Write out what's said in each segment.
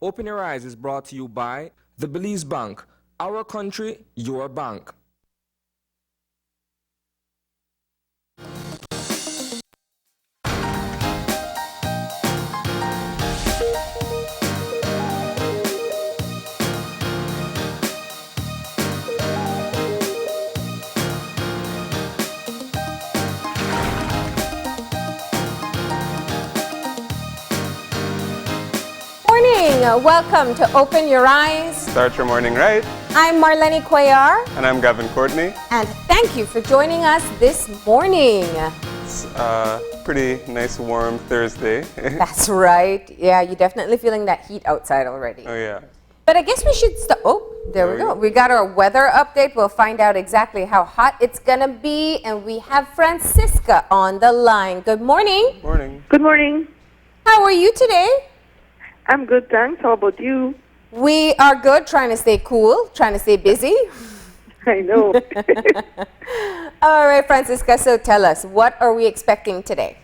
Open Your Eyes is brought to you by the Belize Bank. Our country, your bank. Welcome to Open Your Eyes. Start your morning right. I'm Marlene Cuellar. And I'm Gavin Courtney. And thank you for joining us this morning. It's a pretty nice warm Thursday. That's right. Yeah, you're definitely feeling that heat outside already. Oh yeah. But I guess we should start. Oh, there we go. We got our weather update. We'll find out exactly how hot it's going to be. And we have Francisca on the line. Good morning. Morning. Good morning. How are you today? I'm good, thanks. How about you? We are good, trying to stay cool, trying to stay busy. I know. All right, Francisca, so tell us, what are we expecting today?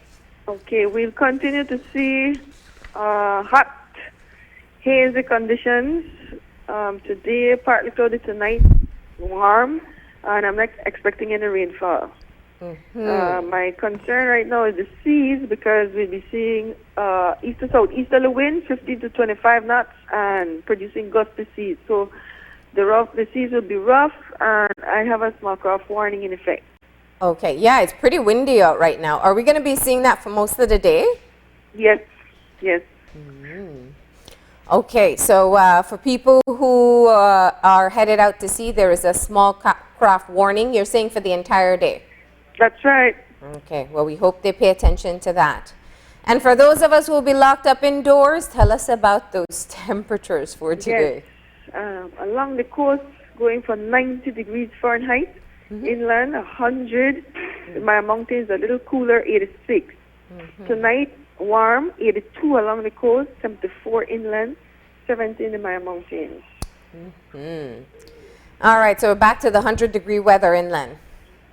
Okay, we'll continue to see hot, hazy conditions. Today, partly cloudy, tonight, warm, and I'm not expecting any rainfall. My concern right now is the seas, because we'll be seeing east to southeasterly wind, 15 to 25 knots, and producing gusty seas. So the seas will be rough, and I have a small craft warning in effect. Okay, yeah, it's pretty windy out right now. Are we going to be seeing that for most of the day? Yes, yes. Okay, so for people who are headed out to sea, there is a small craft warning. You're saying for the entire day? That's right. Okay, well, we hope they pay attention to that. And for those of us who will be locked up indoors, tell us about those temperatures for today. Yes. Along the coast, going for 90 degrees Fahrenheit. Inland, 100. My mountains a little cooler, 86. Tonight, warm, 82 along the coast, 74 inland, 17 in my mountains. All right, so we're back to the 100-degree weather inland.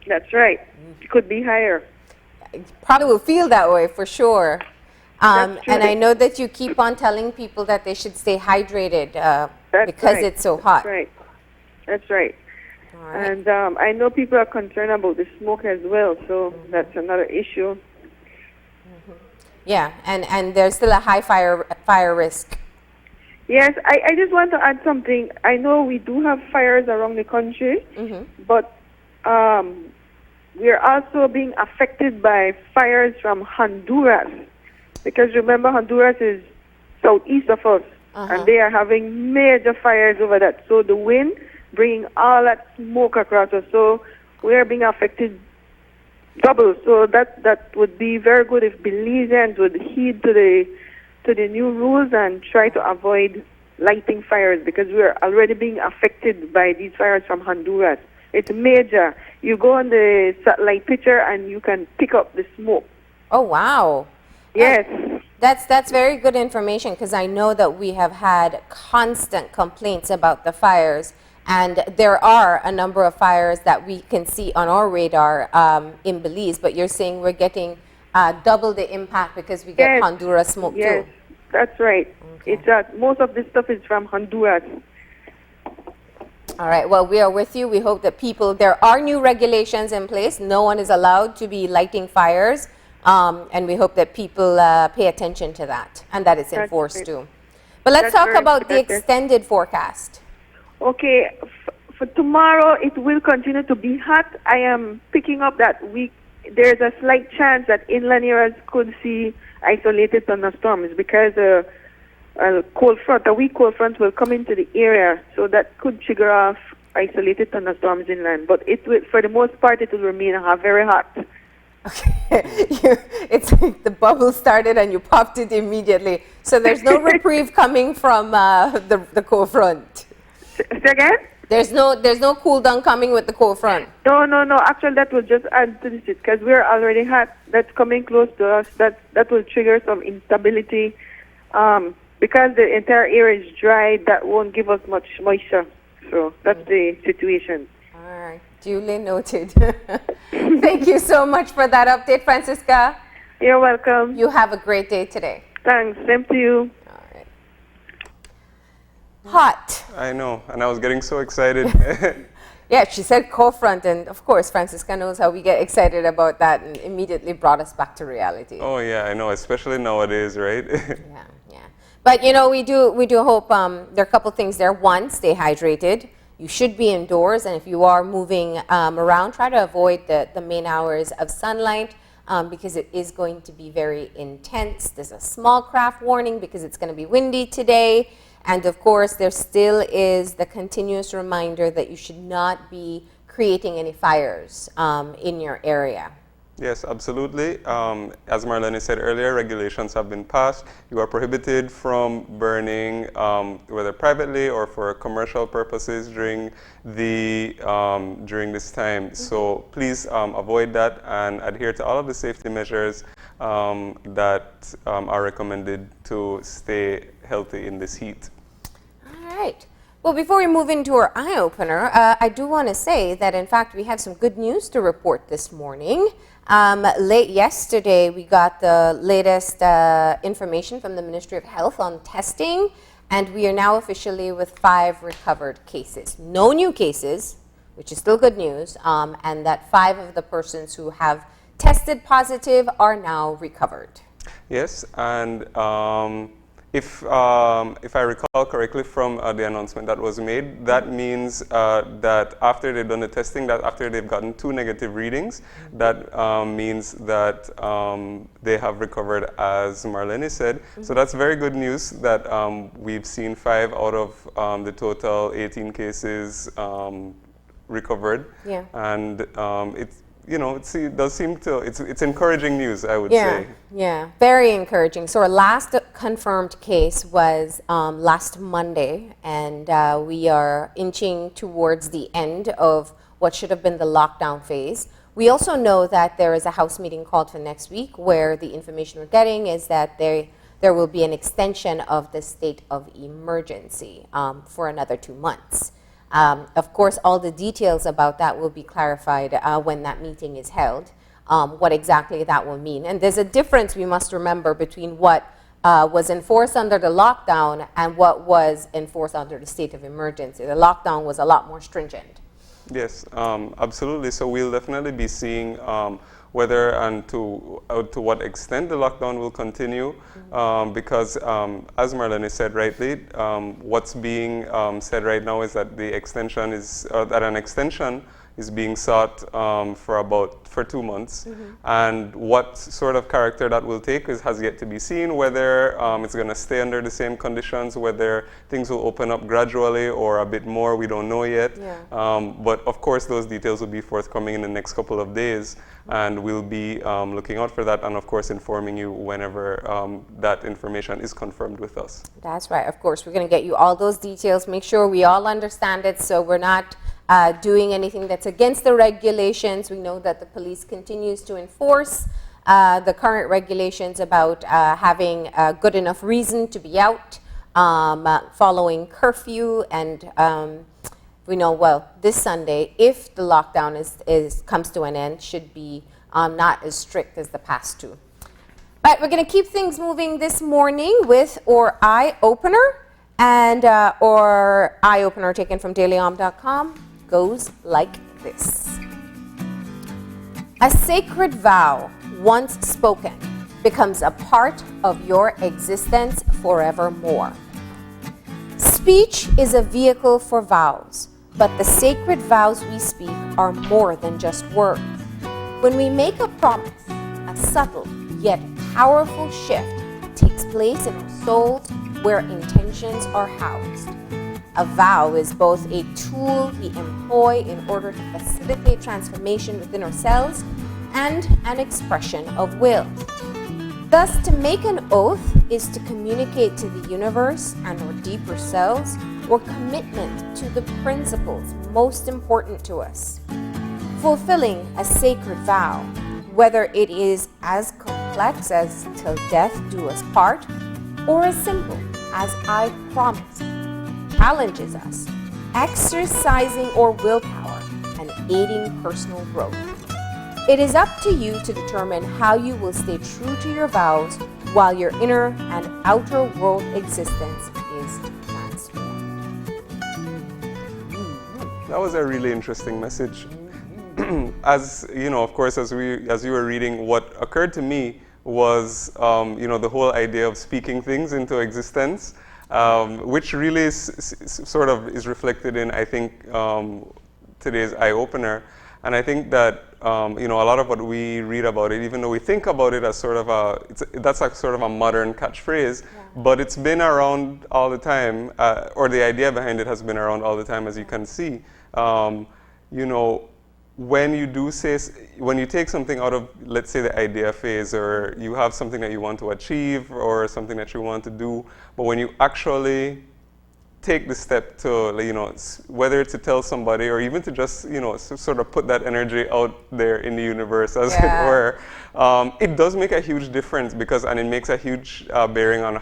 That's right. It could be higher. Probably will feel that way for sure. That's true. And I know that you keep on telling people that they should stay hydrated because right. it's so hot. That's right. That's right. All right. And I know people are concerned about the smoke as well, so that's another issue. Yeah, and there's still a high fire risk. Yes, I just want to add something. I know we do have fires around the country, but we are also being affected by fires from Honduras, because remember, Honduras is southeast of us, and they are having major fires over that. So the wind bringing all that smoke across us, so we are being affected double. So that would be very good if Belizeans would heed to the new rules and try to avoid lighting fires, because we are already being affected by these fires from Honduras. It's major. You go on the satellite picture and you can pick up the smoke. Oh, wow. Yes. That's very good information, because I know that we have had constant complaints about the fires, and there are a number of fires that we can see on our radar in Belize, but you're saying we're getting double the impact because we get Honduras smoke too. That's right. Okay. It's most of this stuff is from Honduras. All right, well, we are with you. We hope that there are new regulations in place. No one is allowed to be lighting fires, and we hope that people pay attention to that, and that it's enforced too. But let's talk about the extended forecast. Okay, for tomorrow, it will continue to be hot. I am picking up that there's a slight chance that inland areas could see isolated thunderstorms, because a weak cold front will come into the area, so that could trigger off isolated thunderstorms inland. But it will, for the most part, it will remain very hot. Okay, it's like the bubble started and you popped it immediately. So there's no reprieve coming from the cold front. Say again? There's no cool down coming with the cold front. No. Actually, that will just add to the heat, because we're already hot. That's coming close to us. That will trigger some instability. Because the entire area is dry, that won't give us much moisture. So that's the situation. All right, duly noted. Thank you so much for that update, Francisca. You're welcome. You have a great day today. Thanks. Same to you. All right. hot. I know, and I was getting so excited. Yeah, she said cold front, and of course, Francisca knows how we get excited about that, and immediately brought us back to reality. Oh yeah, I know, especially nowadays, right? Yeah, yeah. But you know, we do hope there are a couple things there. One, stay hydrated. You should be indoors, and if you are moving around, try to avoid the main hours of sunlight because it is going to be very intense. There's a small craft warning because it's going to be windy today. And of course, there still is the continuous reminder that you should not be creating any fires in your area. Yes, absolutely. As Marlene said earlier, regulations have been passed. You are prohibited from burning, whether privately or for commercial purposes during this time. So please avoid that and adhere to all of the safety measures that are recommended to stay healthy in this heat. All right. Well, before we move into our eye-opener, I do want to say that, in fact, we have some good news to report this morning. Late yesterday, we got the latest information from the Ministry of Health on testing, and we are now officially with 5 recovered cases. No new cases, which is still good news, and that 5 of the persons who have tested positive are now recovered. Yes, and if I recall correctly from the announcement that was made, that means that after they've done the testing, that after they've gotten 2 negative readings, that means that they have recovered, as Marlene said. So that's very good news that we've seen 5 out of the total 18 cases recovered. Yeah. And it's, you know, it does seem to, it's encouraging news, I would say. Yeah, very encouraging. So our last confirmed case was last Monday, and we are inching towards the end of what should have been the lockdown phase. We also know that there is a House meeting called for next week where the information we're getting is that there will be an extension of the state of emergency for another 2 months. Of course, all the details about that will be clarified when that meeting is held, what exactly that will mean. And there's a difference we must remember between what was enforced under the lockdown and what was enforced under the state of emergency. The lockdown was a lot more stringent. Yes, absolutely. So we'll definitely be seeing whether and to what extent the lockdown will continue, because as Marlene said rightly, what's being said right now is that the extension is that an extension is being sought for 2 months, and what sort of character that will take has yet to be seen. Whether it's going to stay under the same conditions, whether things will open up gradually or a bit more, we don't know yet. Yeah. But of course, those details will be forthcoming in the next couple of days, and we'll be looking out for that, and of course informing you whenever that information is confirmed with us. That's right. Of course, we're going to get you all those details. Make sure we all understand it, so we're not doing anything that's against the regulations. We know that the police continues to enforce the current regulations about having a good enough reason to be out, following curfew, and we know, well, this Sunday, if the lockdown comes to an end, should be not as strict as the past 2. But we're going to keep things moving this morning with our eye-opener, and our eye-opener taken from dailyom.com goes like this. A sacred vow, once spoken, becomes a part of your existence forevermore. Speech is a vehicle for vows, but the sacred vows we speak are more than just words. When we make a promise, a subtle yet powerful shift takes place in our souls where intentions are housed. A vow is both a tool we employ in order to facilitate transformation within ourselves and an expression of will. Thus, to make an oath is to communicate to the universe and our deeper selves our commitment to the principles most important to us. Fulfilling a sacred vow, whether it is as complex as "till death do us part" or as simple as "I promise," challenges us, exercising our willpower and aiding personal growth. It is up to you to determine how you will stay true to your vows while your inner and outer world existence is transformed. That was a really interesting message. As you know, of course, as you were reading, what occurred to me was the whole idea of speaking things into existence, which really sort of is reflected in, I think, today's eye opener. And I think that a lot of what we read about it, even though we think about it as sort of that's like sort of a modern catchphrase, but it's been around all the time, or the idea behind it has been around all the time, as you can see. When you take something out of, let's say, the idea phase, or you have something that you want to achieve or something that you want to do, but when you actually take the step to, whether to tell somebody or even to just, sort of put that energy out there in the universe, as it were, it does make a huge difference and it makes a huge bearing on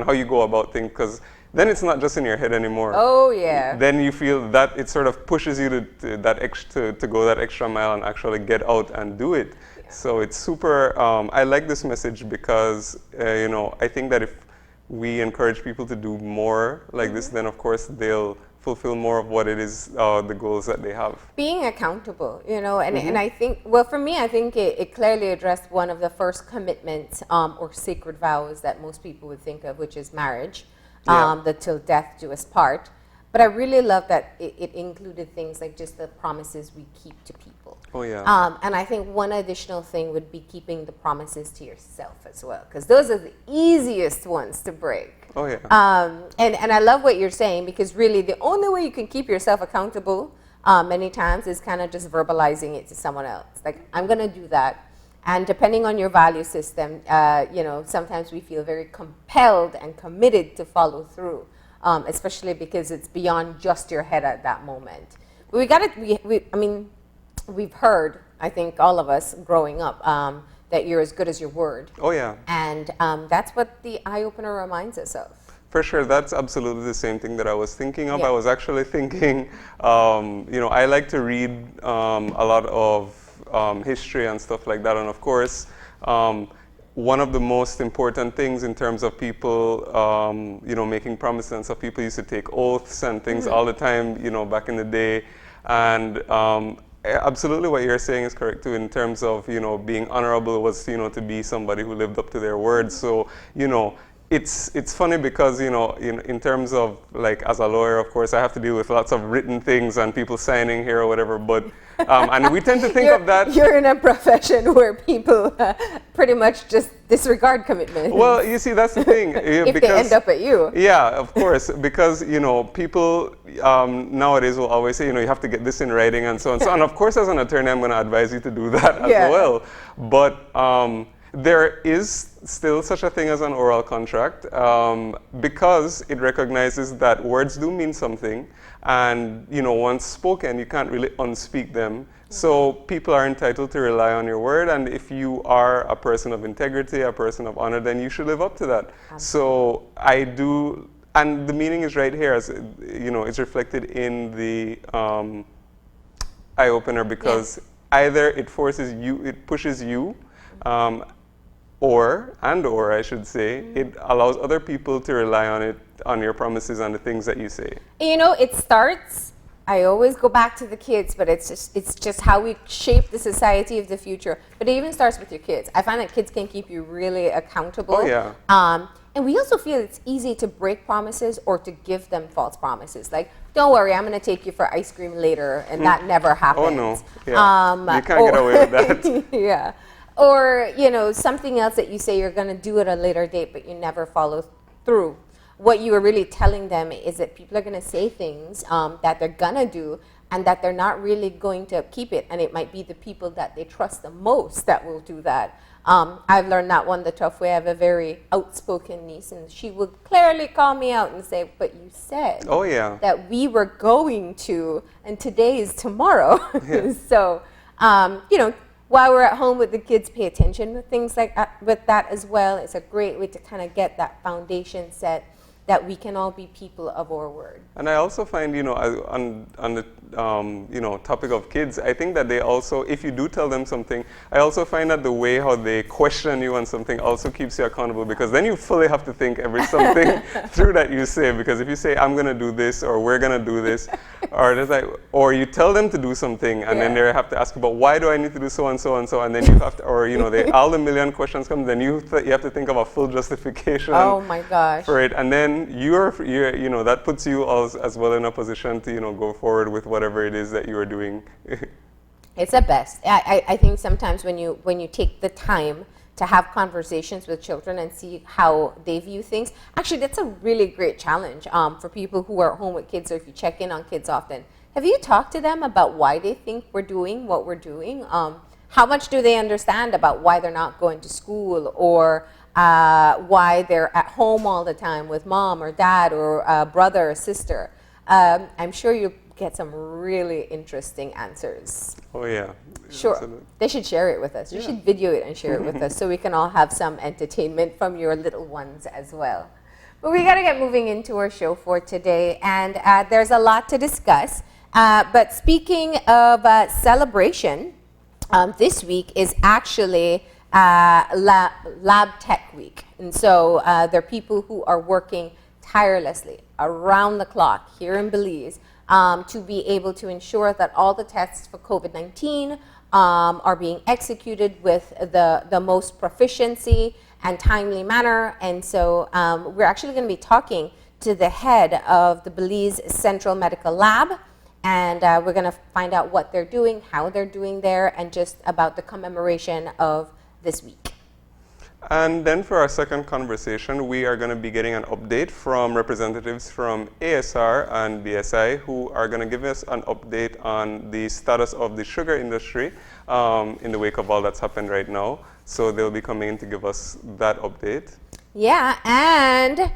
how you go about things, because then it's not just in your head anymore. Oh, yeah. Then you feel that it sort of pushes you to go that extra mile and actually get out and do it. Yeah. So it's super, I like this message because, I think that if we encourage people to do more like this, then of course they'll fulfill more of what it is, the goals that they have. Being accountable, and I think, well, for me, I think it clearly addressed one of the first commitments or sacred vows that most people would think of, which is marriage. The till death do us part. But I really love that it included things like just the promises we keep to people. Oh, yeah. And I think one additional thing would be keeping the promises to yourself as well, because those are the easiest ones to break. Oh, yeah. And I love what you're saying, because really the only way you can keep yourself accountable many times is kind of just verbalizing it to someone else. Like, I'm going to do that. And depending on your value system, sometimes we feel very compelled and committed to follow through, especially because it's beyond just your head at that moment. But we've heard, I think all of us growing up, that you're as good as your word. Oh, yeah. And that's what the eye opener reminds us of. For sure, that's absolutely the same thing that I was thinking of. Yeah. I was actually thinking, I like to read a lot of history and stuff like that. And of course, one of the most important things in terms of people, making promises and stuff, people used to take oaths and things all the time, back in the day. And absolutely what you're saying is correct too, in terms of, being honorable was, to be somebody who lived up to their words. So, it's funny because, in terms of, like, as a lawyer, of course, I have to deal with lots of written things and people signing here or whatever, but, and we tend to think of that. You're in a profession where people pretty much just disregard commitments. Well, you see, that's the thing. If they end up at you. Yeah, of course, because, people nowadays will always say, you have to get this in writing and so on. So, and of course, as an attorney, I'm going to advise you to do that as well. But there is still such a thing as an oral contract because it recognizes that words do mean something, and once spoken you can't really unspeak them. So people are entitled to rely on your word, and if you are a person of integrity, a person of honor, then you should live up to that. Absolutely. So I do, and the meaning is right here, as it's reflected in the eye opener, because either it forces you, it pushes you, or I should say, it allows other people to rely on it, on your promises and the things that you say. It starts, I always go back to the kids, but it's just how we shape the society of the future. But it even starts with your kids. I find that kids can keep you really accountable. Oh, yeah. And we also feel it's easy to break promises or to give them false promises. Like, don't worry, I'm going to take you for ice cream later, and that never happens. Oh, no. Yeah. You can't get away with that. Yeah. Or, something else that you say you're going to do at a later date, but you never follow through. What you are really telling them is that people are going to say things that they're going to do, and that they're not really going to keep it. And it might be the people that they trust the most that will do that. I've learned that one the tough way. I have a very outspoken niece, and she will clearly call me out and say, but you said that we were going to, and today is tomorrow. Yeah. So, while we're at home with the kids, pay attention with things like that, with that as well. It's a great way to kind of get that foundation set that we can all be people of our word. And I also find, on the topic of kids, I think that they also, if you do tell them something, I also find that the way how they question you on something also keeps you accountable, because then you fully have to think every something through that you say. Because if you say, I'm going to do this, or we're going to do this, or you tell them to do something, and then they have to ask about, why do I need to do so and so and so, and then you have to, or all the million questions come, then you have to think of a full justification. Oh my gosh. For it, and then you're that puts you as well in a position to go forward with whatever it is that you are doing. It's the best. I think sometimes when you take the time to have conversations with children and see how they view things, actually that's a really great challenge for people who are at home with kids, or if you check in on kids often. Have you talked to them about why they think we're doing what we're doing? How much do they understand about why they're not going to school, or why they're at home all the time with mom or dad or brother or sister? I'm sure you'll get some really interesting answers. Oh yeah. Sure. Absolutely. They should share it with us. You should video it and share it with us so we can all have some entertainment from your little ones as well. But we got to get moving into our show for today, and there's a lot to discuss. But speaking of celebration, this week is actually Lab Tech Week. And so there are people who are working tirelessly around the clock here in Belize to be able to ensure that all the tests for COVID-19 are being executed with the most proficiency and timely manner. And so we're actually going to be talking to the head of the Belize Central Medical Lab, and we're going to find out what they're doing, how they're doing there, and just about the commemoration of this week. And then for our second conversation, we are going to be getting an update from representatives from ASR and BSI, who are going to give us an update on the status of the sugar industry in the wake of all that's happened right now. So they'll be coming in to give us that update. Yeah, and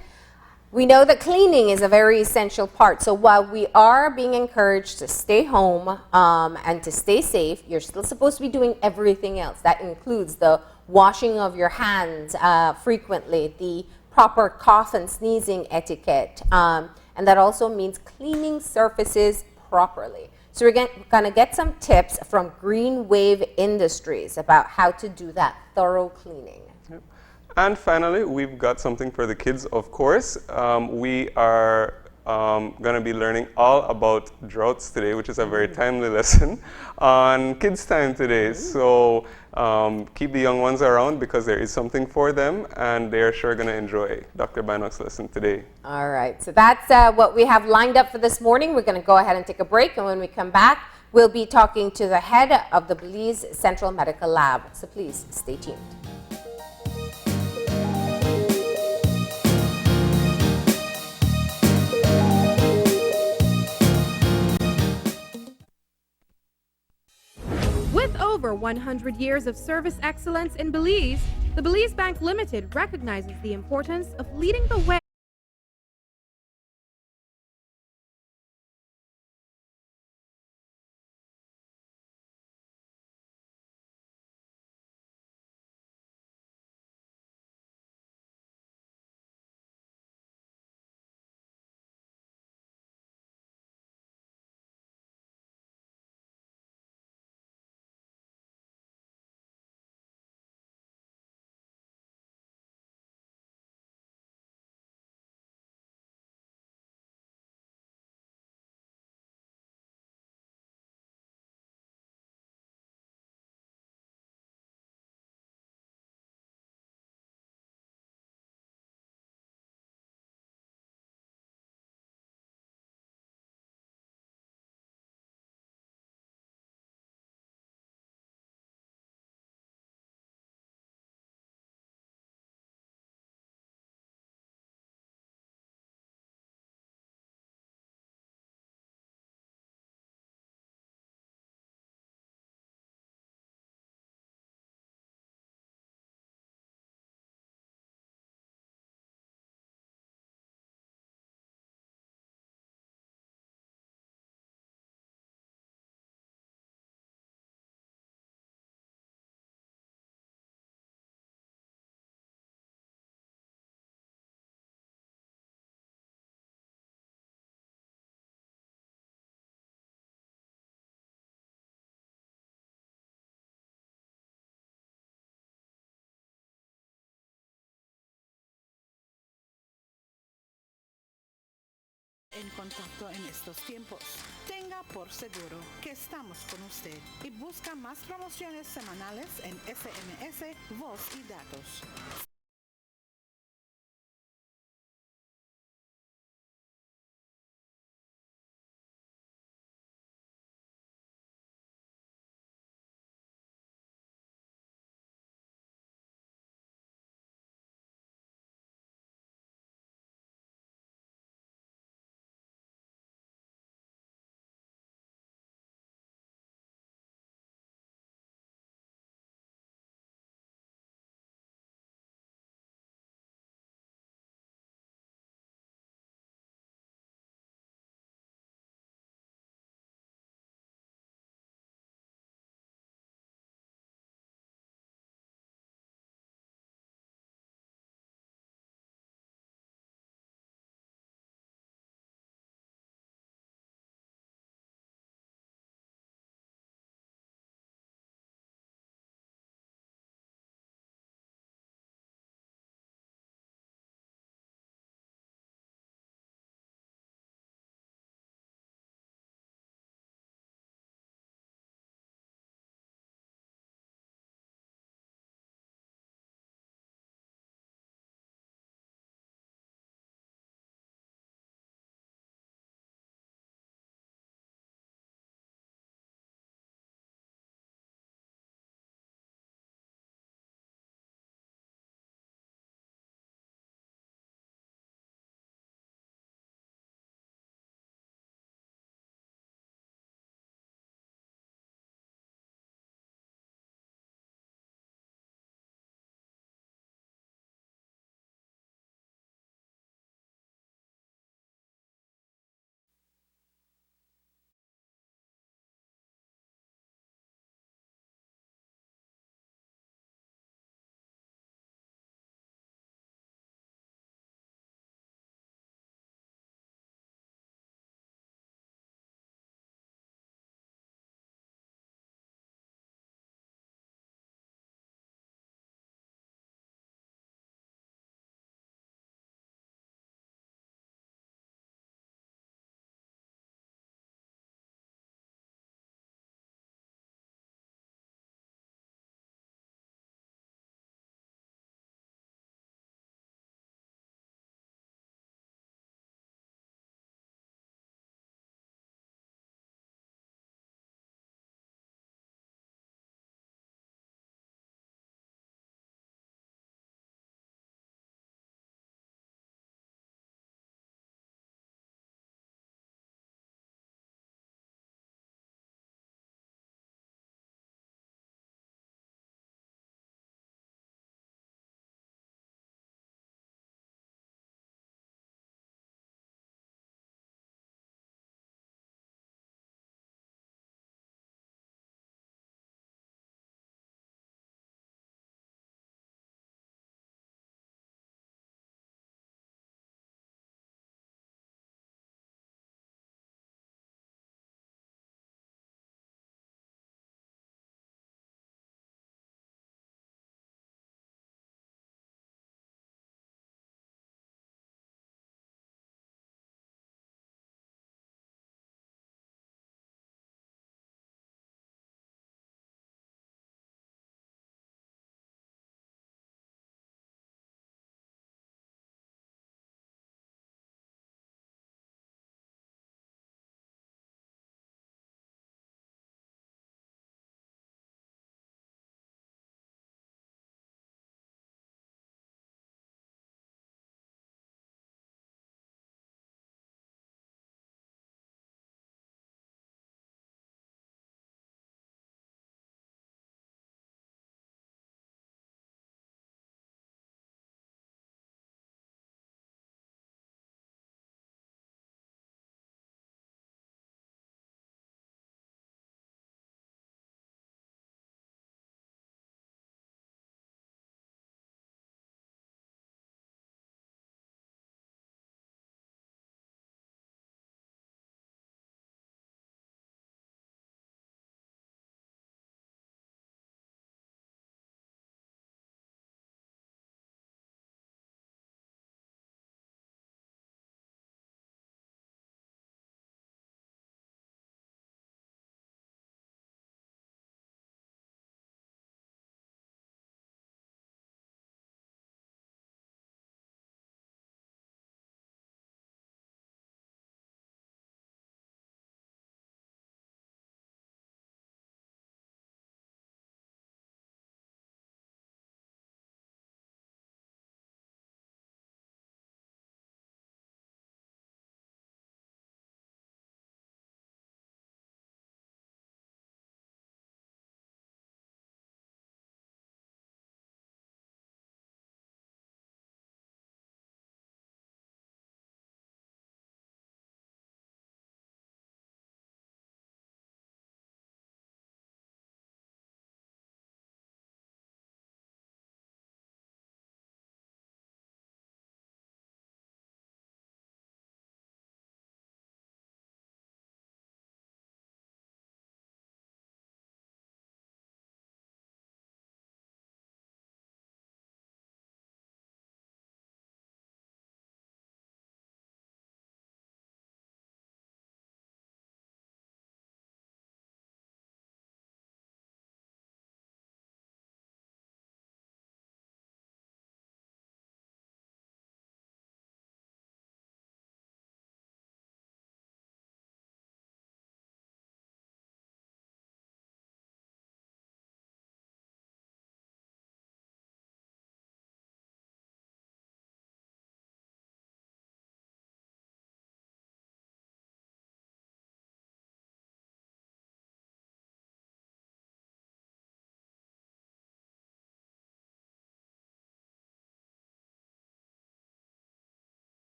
we know that cleaning is a very essential part. So while we are being encouraged to stay home and to stay safe, you're still supposed to be doing everything else. That includes the washing of your hands frequently, the proper cough and sneezing etiquette, and that also means cleaning surfaces properly. So we're going to get some tips from Green Wave Industries about how to do that thorough cleaning. Yep. And finally, we've got something for the kids, of course. We are going to be learning all about droughts today, which is a very timely lesson on Kids Time today. So keep the young ones around, because there is something for them, and they are sure going to enjoy Dr. Bannock's lesson today. All right, so that's what we have lined up for this morning. We're going to go ahead and take a break, and when we come back, we'll be talking to the head of the Belize Central Medical Lab. So please stay tuned. With over 100 years of service excellence in Belize, the Belize Bank Limited recognizes the importance of leading the way en contacto en estos tiempos. Tenga por seguro que estamos con usted y busca más promociones semanales en SMS, voz y datos.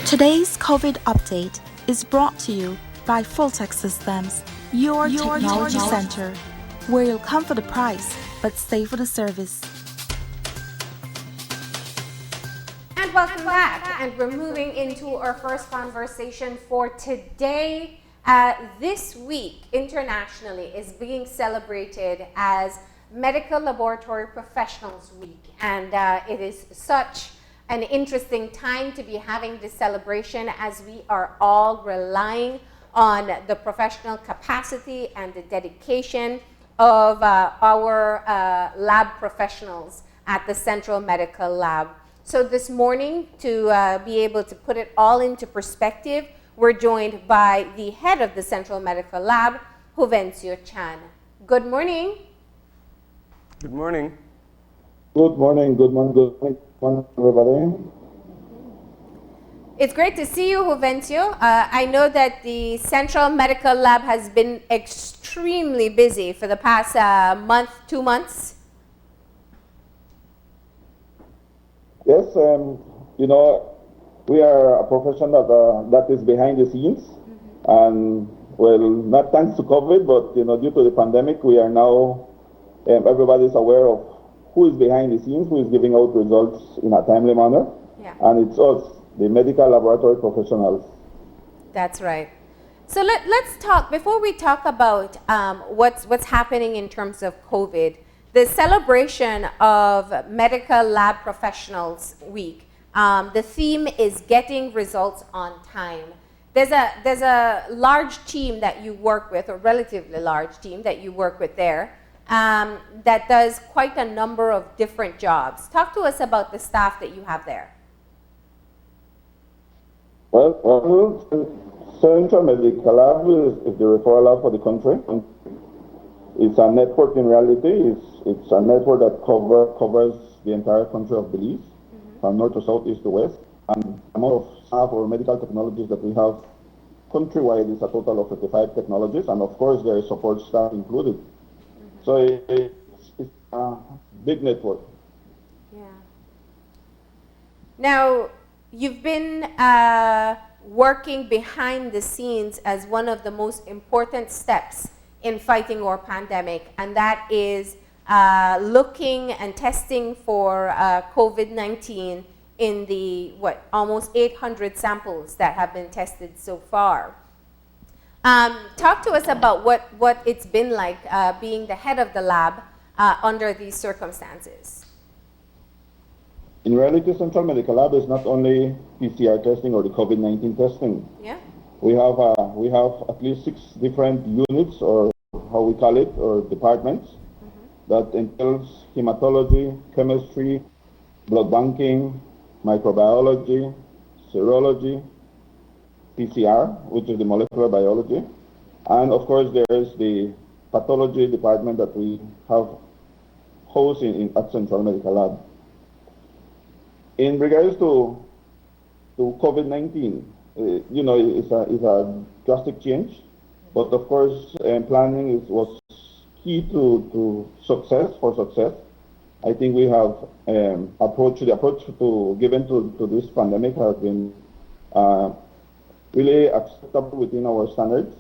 Today's COVID update is brought to you by Fulltech Systems, your technology center, where you'll come for the price but stay for the service. And welcome back. And we're moving into our first conversation for today. This week, internationally, is being celebrated as Medical Laboratory Professionals Week. And it is such an interesting time to be having this celebration, as we are all relying on the professional capacity and the dedication of our lab professionals at the Central Medical Lab. So this morning, to be able to put it all into perspective, we're joined by the head of the Central Medical Lab, Juvencio Chan. Good morning. Good morning. Good morning, everybody. It's great to see you, Juvencio. I know that the Central Medical Lab has been extremely busy for the past month, 2 months. Yes, we are a profession that is behind the scenes, and well, not thanks to COVID, but due to the pandemic, we are now everybody's aware of who is behind the scenes, who is giving out results in a timely manner, and it's us, the medical laboratory professionals. That's right. So let's talk, before we talk about what's happening in terms of COVID, the celebration of Medical Lab Professionals Week. The theme is getting results on time. There's a large team that you work with, or relatively large team that you work with there, that does quite a number of different jobs. Talk to us about the staff that you have there. Well, Central Medical Lab is the referral lab for the country. It's a network in reality. It's a network that covers the entire country of Belize, from north to south, east to west. And the amount of staff or medical technologies that we have countrywide is a total of 55 technologies, and of course there is support staff included. So it's a big network. Yeah. Now, you've been working behind the scenes as one of the most important steps in fighting our pandemic, and that is looking and testing for COVID-19 in the, almost 800 samples that have been tested so far. Talk to us about what it's been like being the head of the lab under these circumstances. In reality, Central Medical Lab is not only PCR testing or the COVID-19 testing. Yeah. We have at least 6 different units, or how we call it, or departments, that entails hematology, chemistry, blood banking, microbiology, serology, PCR, which is the molecular biology, and of course there is the pathology department that we have housed at Central Medical Lab. In regards to COVID-19, it's a drastic change, but of course planning was key to success. I think we have the approach given to this pandemic has been really acceptable within our standards.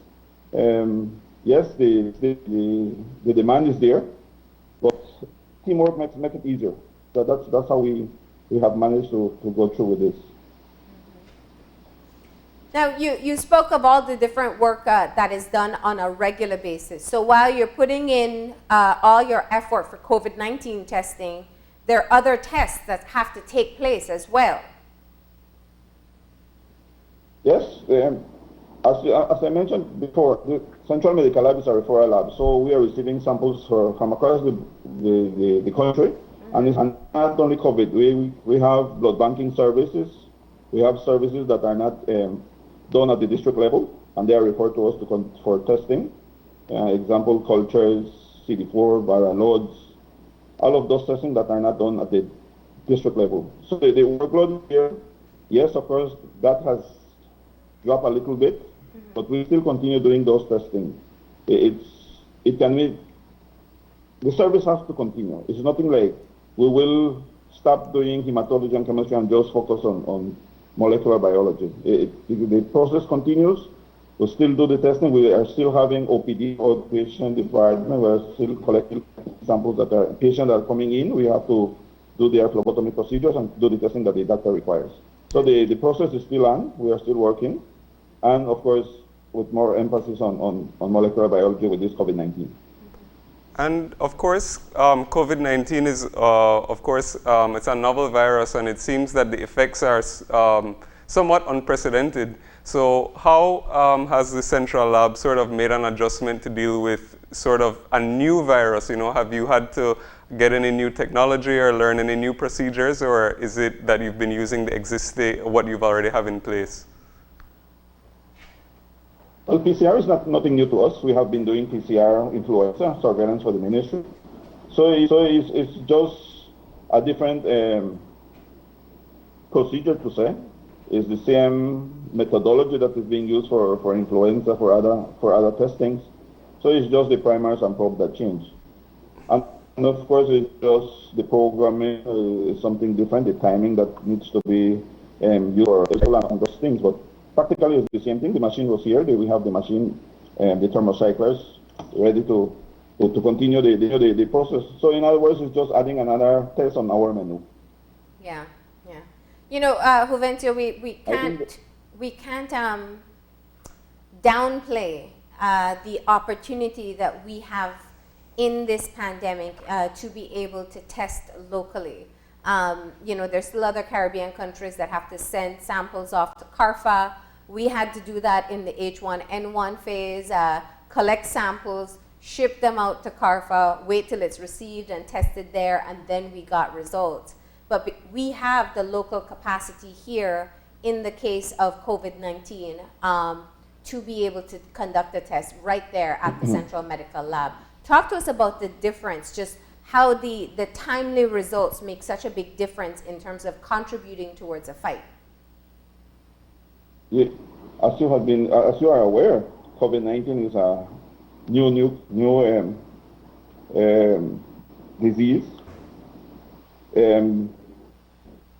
Yes, the demand is there, but teamwork makes it easier. So that's how we have managed to go through with this. Now, you spoke of all the different work that is done on a regular basis. So while you're putting in all your effort for COVID-19 testing, there are other tests that have to take place as well. Yes, as I mentioned before, the Central Medical Lab is a referral lab, so we are receiving samples from across the country, and it's not only COVID. We have blood banking services. We have services that are not done at the district level, and they are referred to us for testing. Example, cultures, CD4, viral loads, all of those testing that are not done at the district level. So the workload here, yes, of course, that has dropped a little bit, but we still continue doing those testing. It can be, the service has to continue. It's nothing like we will stop doing hematology and chemistry and just focus on molecular biology. The process continues. We still do the testing. We are still having OPD, outpatient department. We are still collecting samples that are patients that are coming in. We have to do their phlebotomy procedures and do the testing that the doctor requires. So the process is still on. We are still working. And of course, with more emphasis on molecular biology with this COVID-19. And of course, COVID-19 is, of course, it's a novel virus, and it seems that the effects are somewhat unprecedented. So how has the central lab sort of made an adjustment to deal with sort of a new virus? You know, have you had to get any new technology or learn any new procedures, or is it that you've been using the existing, what you've already have in place? Well, PCR is nothing new to us. We have been doing PCR influenza surveillance for the ministry. So it's just a different procedure to say. It's the same methodology that is being used for influenza, for other testings. So it's just the primers and probe that change. And of course, it's just the programming is something different, the timing that needs to be used for those things. But practically, it's the same thing. The machine was here. We have the machine, the thermocyclers, ready to continue the process. So in other words, it's just adding another test on our menu. Yeah, yeah. You know, Juvencio, we can't downplay the opportunity that we have in this pandemic to be able to test locally. You know, there's still other Caribbean countries that have to send samples off to CARFA. We had to do that in the H1N1 phase, collect samples, ship them out to CARFA, wait till it's received and tested there, and then we got results. But we have the local capacity here in the case of COVID-19 to be able to conduct a test right there at the Central Medical Lab. Talk to us about the difference, just how the timely results make such a big difference in terms of contributing towards a fight. Yeah. As you are aware, COVID-19 is a new disease.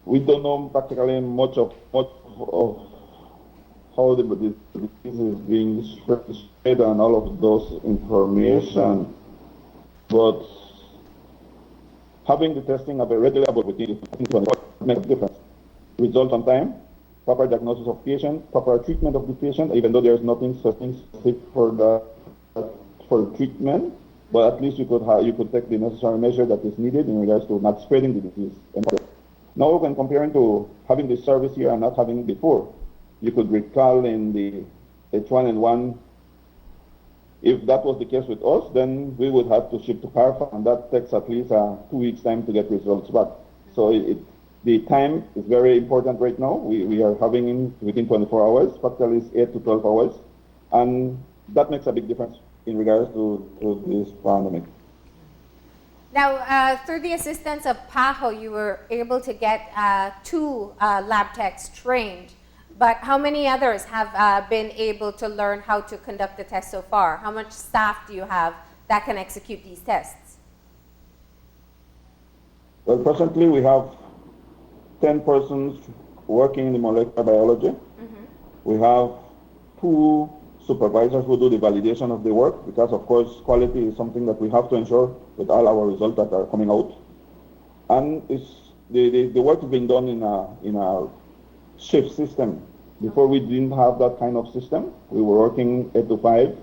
We don't know practically much of how the disease is being spread and all of those information, but having the testing readily available within makes a difference. Results on time, proper diagnosis of patient, proper treatment of the patient, even though there's nothing specific for treatment, but at least you could take the necessary measure that is needed in regards to not spreading the disease. Now, when comparing to having this service here and not having it before, you could recall in the H1N1, if that was the case with us, then we would have to ship to CARFA, and that takes at least 2 weeks' time to get results back. So the time is very important right now. We are having it within 24 hours, practically it's 8 to 12 hours, and that makes a big difference in regards to this pandemic. Now, through the assistance of PAHO, you were able to get 2 lab techs trained, but how many others have been able to learn how to conduct the test so far? How much staff do you have that can execute these tests? Well, presently we have 10 persons working in the molecular biology. We have 2 supervisors who do the validation of the work, because of course quality is something that we have to ensure with all our results that are coming out. And the work is being done in a shift system. Before we didn't have that kind of system. We were working 8 to 5,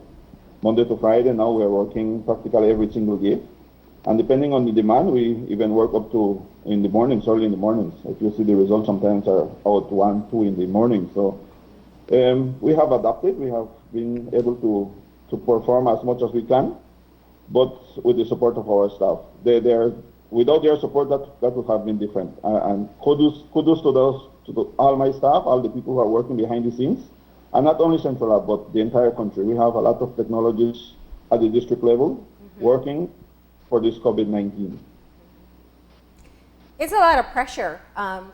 Monday to Friday. Now we are working practically every single day. And depending on the demand, we even work up to in the mornings, early in the mornings. If you see the results, sometimes are out 1, 2 in the morning. So we have adapted. We have been able to perform as much as we can, but with the support of our staff. Without their support, that would have been different. And kudos to all my staff, all the people who are working behind the scenes, and not only Central Lab, but the entire country. We have a lot of technologies at the district level working for this COVID-19. It's a lot of pressure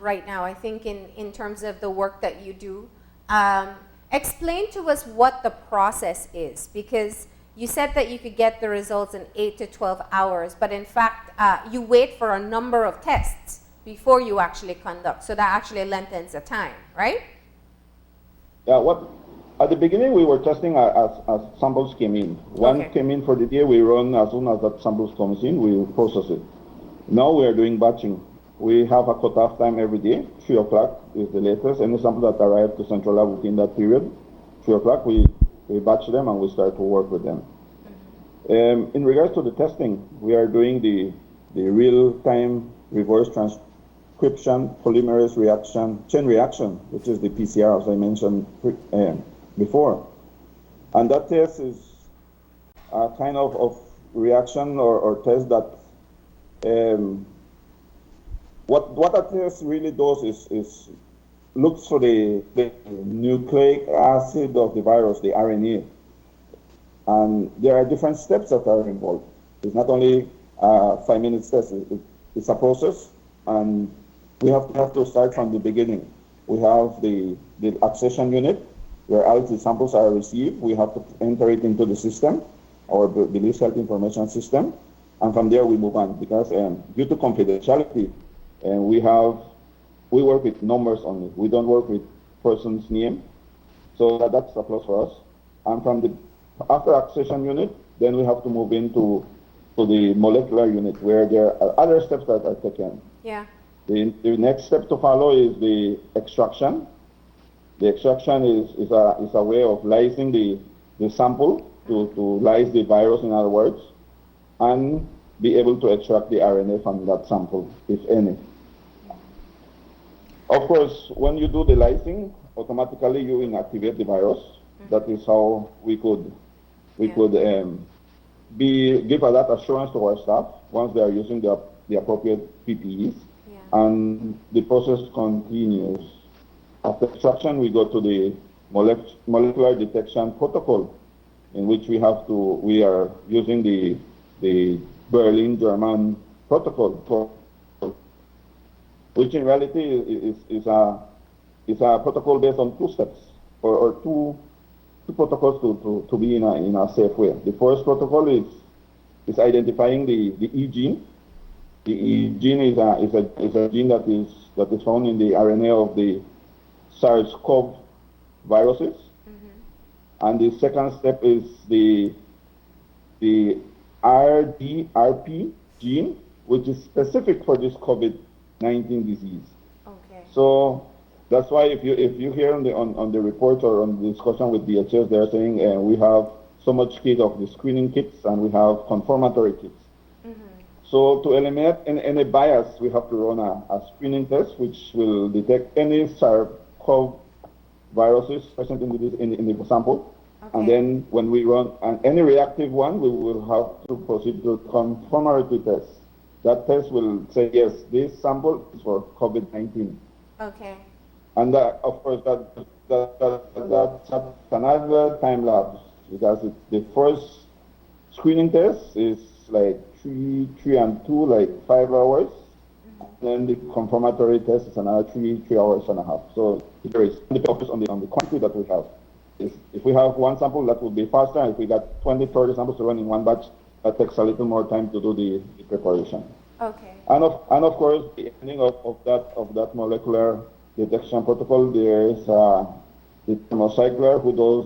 right now, I think, in terms of the work that you do. Explain to us what the process is, because you said that you could get the results in 8 to 12 hours, but in fact, you wait for a number of tests before you actually conduct. So that actually lengthens the time, right? Yeah, at the beginning we were testing as samples came in. One Okay. came in for the day, we run as soon as that samples comes in, we process it. Now we are doing batching. We have a cutoff time every day. 3 o'clock is the latest. Any sample that arrives to Central Lab within that period, 3 o'clock, we batch them and we start to work with them. In regards to the testing, we are doing the real-time reverse transcription polymerase reaction, chain reaction, which is the PCR, as I mentioned before. And that test is a kind of reaction or test that what that test really does is looks for the nucleic acid of the virus, the RNA. And there are different steps that are involved. It's not only a 5-minute test, it's a process, and we have to start from the beginning. We have the accession unit, where all the samples are received. We have to enter it into the system, our Belize Health Information System, and from there we move on, because due to confidentiality, we work with numbers only. We don't work with person's name, so that's a plus for us. And from after accession unit, then we have to move into the molecular unit, where there are other steps that are taken. Yeah. The next step to follow is the extraction. The extraction is a way of lysing the sample to lyse the virus, in other words, and be able to extract the RNA from that sample, if any. Of course, when you do the lysing, automatically you inactivate the virus. That is how we could give that assurance to our staff once they are using the appropriate PPEs. Yeah. And the process continues. After extraction, we go to the molecular detection protocol, in which we are using the Berlin German protocol, which in reality is a protocol based on 2 steps, or two protocols to be in a safe way. The first protocol is identifying the E gene. The E gene is a gene that is found in the RNA of the SARS-CoV viruses. And the second step is the RDRP gene, which is specific for this COVID-19 disease. Okay. So that's why if you hear on the report or on the discussion with DHS, they're saying we have so much kit of the screening kits and we have confirmatory kits. So to eliminate any bias, we have to run a screening test which will detect any SARS-CoV viruses present in the sample. Okay. And then when we run any reactive one, we will have to proceed to confirmatory test. That test will say, yes, this sample is for COVID-19. Okay. And of course, that's another time lapse, because the first screening test is like 3 and 2, like 5 hours. Then the confirmatory test is another 3 hours and a half. So there is the focus on the quantity that we have. If we have one sample, that would be faster. If we got 20, 30 samples to run in one batch, that takes a little more time to do the preparation. Okay. And of course, the ending of that molecular detection protocol, there is the thermocycler who does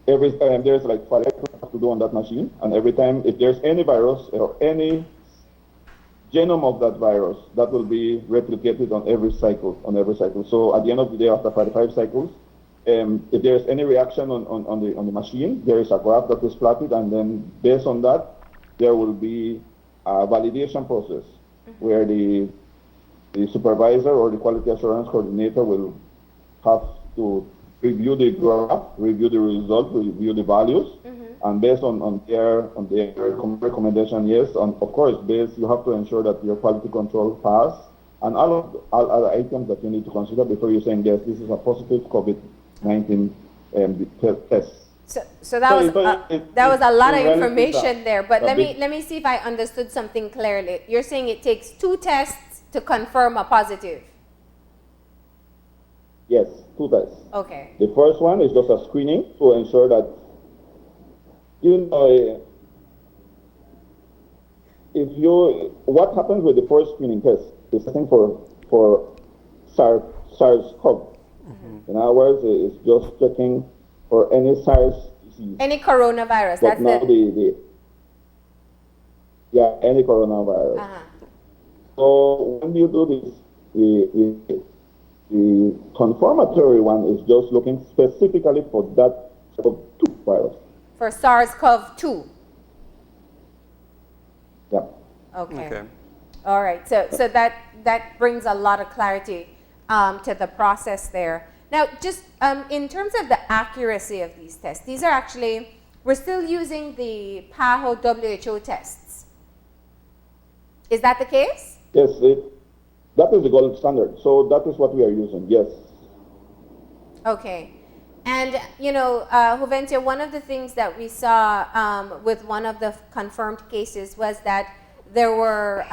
every time there's like 5 to do on that machine, and every time if there's any virus or any genome of that virus, that will be replicated on every cycle. So at the end of the day, after 45 cycles, if there's any reaction on the machine, there is a graph that is plotted, and then based on that, there will be a validation process where the supervisor or the quality assurance coordinator will have to review the graph, review the result, review the values, and based on their recommendation, yes, and of course, you have to ensure that your quality control pass, and all other items that you need to consider before you're saying, yes, this is a positive COVID-19 test. So that was a lot of information there, but let me see if I understood something clearly. You're saying it takes 2 tests to confirm a positive? Yes, 2 tests. Okay. The first one is just a screening to ensure that, what happens with the first screening test is testing for SARS-CoV. In other words, it's just checking for any SARS disease. Any coronavirus, But that's now it. any coronavirus. So when you do this, the confirmatory one is just looking specifically for that SARS-CoV-2 virus. For SARS-CoV-2. Yeah. Okay. All right. So that brings a lot of clarity to the process there. Now, just in terms of the accuracy of these tests, these are actually, we're still using the PAHO WHO tests. Is that the case? Yes, that is the gold standard. So that is what we are using, yes. Okay. And, you know, Juvencio, one of the things that we saw with one of the confirmed cases was that there were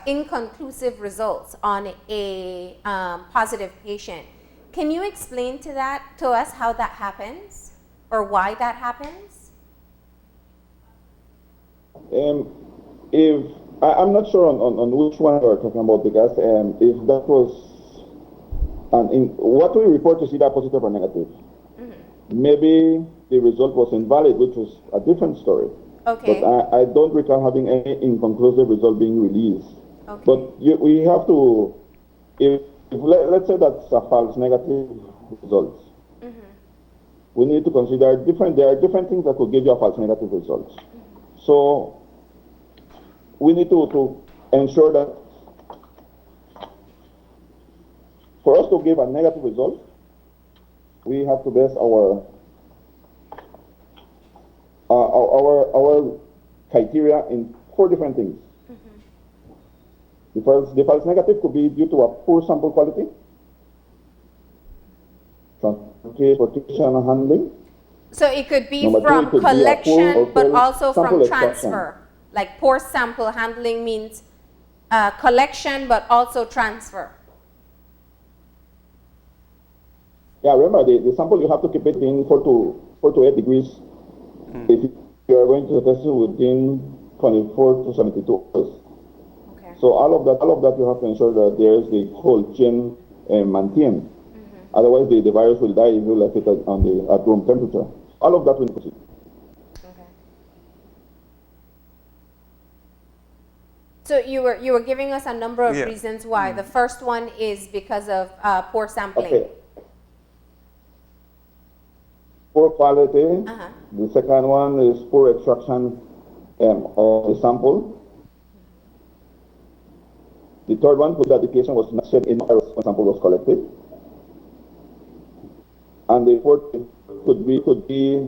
inconclusive results on a positive patient. Can you explain to us how that happens or why that happens? I'm not sure on which one we're talking about, because if that was what we report to see that positive or negative. Maybe the result was invalid, which was a different story. Okay. But I don't recall having any inconclusive result being released. Okay. But we have to, let's say that's a false negative result. We need to consider there are different things that could give you a false negative result. So we need to ensure that for us to give a negative result, we have to base our criteria in 4 different things. The false negative could be due to a poor sample quality, transportation and handling. So it could be Number 2, from it could be a poor collection, or but failed also from sample extraction. transfer. Like poor sample handling means collection, but also transfer. Yeah, remember the sample, you have to keep it in 4 to 8 degrees. If you are going to test it within 24 to 72 hours. Okay. So all of that you have to ensure that there is the cold chain maintained. Otherwise, the virus will die if you left it at room temperature. All of that we need to see. Okay. So you were giving us a number of reasons why. The first one is because of poor sampling. Okay. Poor quality. The second one is poor extraction of the sample. The third one could be that the patient was not shed in virus when sample was collected. And the fourth could be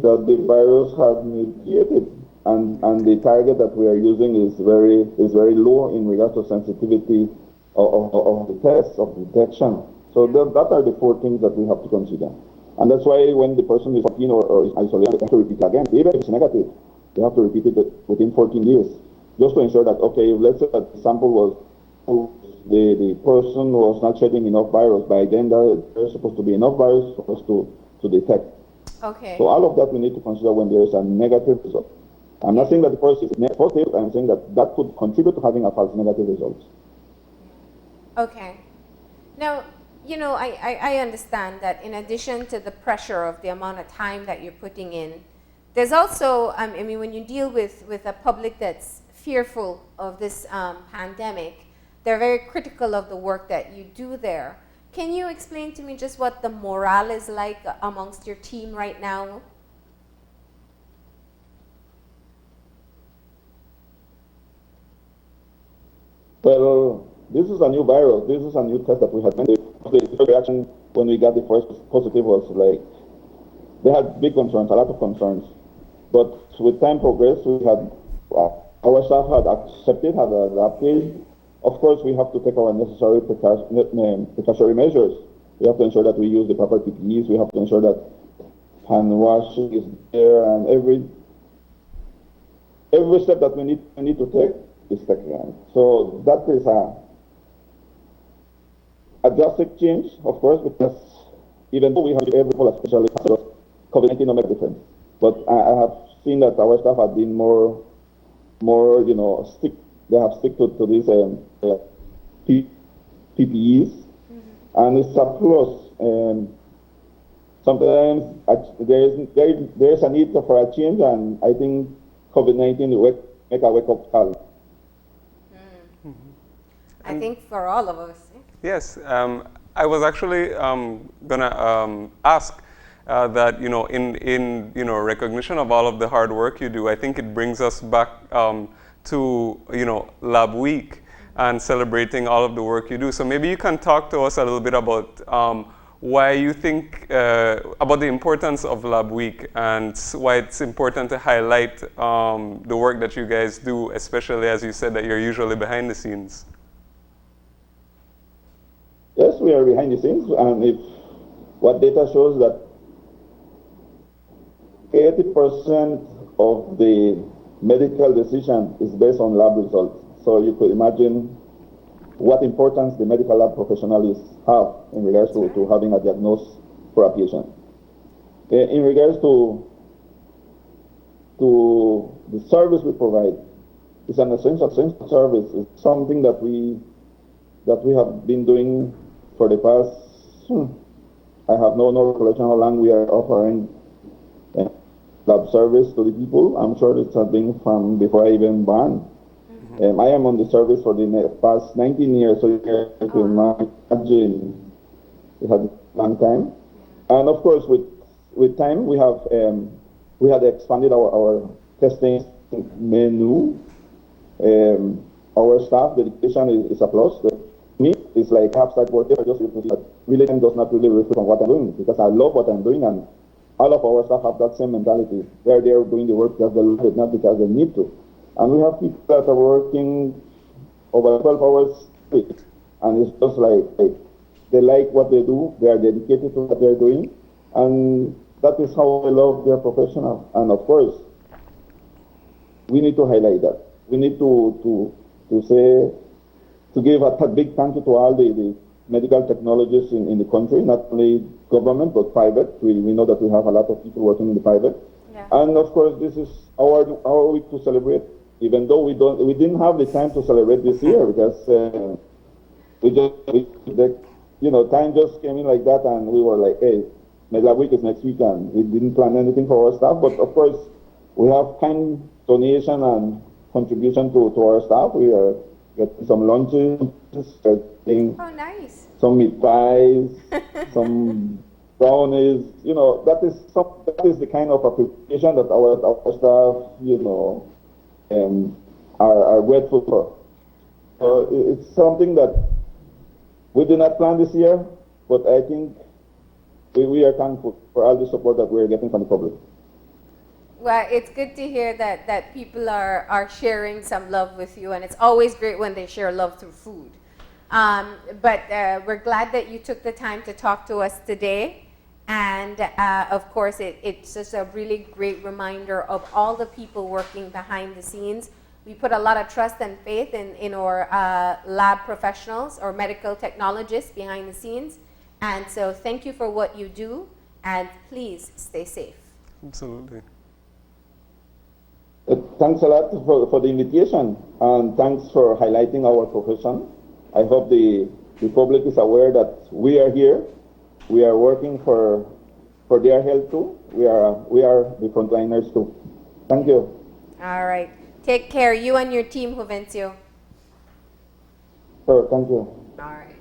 that the virus has mutated, and the target that we are using is very low in regards to sensitivity of the test of detection. So that are the 4 things that we have to consider. And that's why when the person is 14 or is isolated, they have to repeat again. Even if it's negative, they have to repeat it within 14 days, just to ensure that, okay, if let's say that the sample was, the person was not shedding enough virus, by then there's supposed to be enough virus for us to detect. Okay. So all of that we need to consider when there is a negative result. I'm not saying that the person is positive, I'm saying that could contribute to having a false negative result. Okay. Now, you know, I understand that in addition to the pressure of the amount of time that you're putting in, there's also, I mean, when you deal with a public that's fearful of this pandemic, they're very critical of the work that you do there. Can you explain to me just what the morale is like amongst your team right now? Well, this is a new virus. This is a new test that we had made. The reaction when we got the first positive was like, they had big concerns, a lot of concerns. But with time progress, our staff had accepted, had adapted. Of course, we have to take our necessary precautionary measures. We have to ensure that we use the proper PPEs. We have to ensure that hand washing is there, and every step that we need to take is taken. So that is a drastic change, of course, because even though we have every people, especially COVID-19, no make difference. But I have seen that our staff have been more, strict they have stick to these PPEs, and it's a plus. Sometimes there's a need for a change, and I think COVID-19 will make a wake-up call. I think for all of us. Yes, I was actually gonna ask that in recognition of all of the hard work you do, I think it brings us back to Lab Week and celebrating all of the work you do. So maybe you can talk to us a little bit about why you think about the importance of Lab Week and why it's important to highlight the work that you guys do, especially as you said that you're usually behind the scenes. Yes, we are behind the scenes, and if what data shows that 80% of the medical decision is based on lab results. So you could imagine what importance the medical lab professionals have in regards to having a diagnosis for a patient. In regards to the service we provide, it's an essential service. It's something that we have been doing for the past, I have no recollection how long we are offering lab service to the people. I'm sure it has been from before I even born. I am on the service for the past 19 years, so you can imagine it has been a long time. And of course, with time, we had expanded our testing menu. Our staff dedication is a plus. Me, it's like abstract work. Really time does not really reflect on what I'm doing, because I love what I'm doing, and all of our staff have that same mentality. They're there doing the work because they love it, not because they need to. And we have people that are working over 12 hours a week, and it's just like they like what they do, they are dedicated to what they're doing, and that is how they love their profession. And of course, we need to highlight that. We need to give a big thank you to all the medical technologists in the country, not only government but private. We know that we have a lot of people working in the private. Yeah. And of course, this is our week to celebrate, even though we didn't have the time to celebrate this year, because time just came in like that, and we were like, hey, Lab Week is next week, and we didn't plan anything for our staff. But of course, we have kind donation and contribution to our staff. We are getting some lunches, getting some meat pies, some brownies. That is the kind of appreciation that our staff, are grateful for. So it's something that we did not plan this year, but I think we are thankful for all the support that we're getting from the public. Well, it's good to hear that people are sharing some love with you, and it's always great when they share love through food. But we're glad that you took the time to talk to us today. And of course, it's just a really great reminder of all the people working behind the scenes. We put a lot of trust and faith in our lab professionals or medical technologists behind the scenes. And so thank you for what you do, and please stay safe. Absolutely. Thanks a lot for the invitation, and thanks for highlighting our profession. I hope the public is aware that we are here. We are working for their health too. We are the frontliners too. Thank you. All right. Take care, you and your team, Juvencio. Sure, thank you. All right.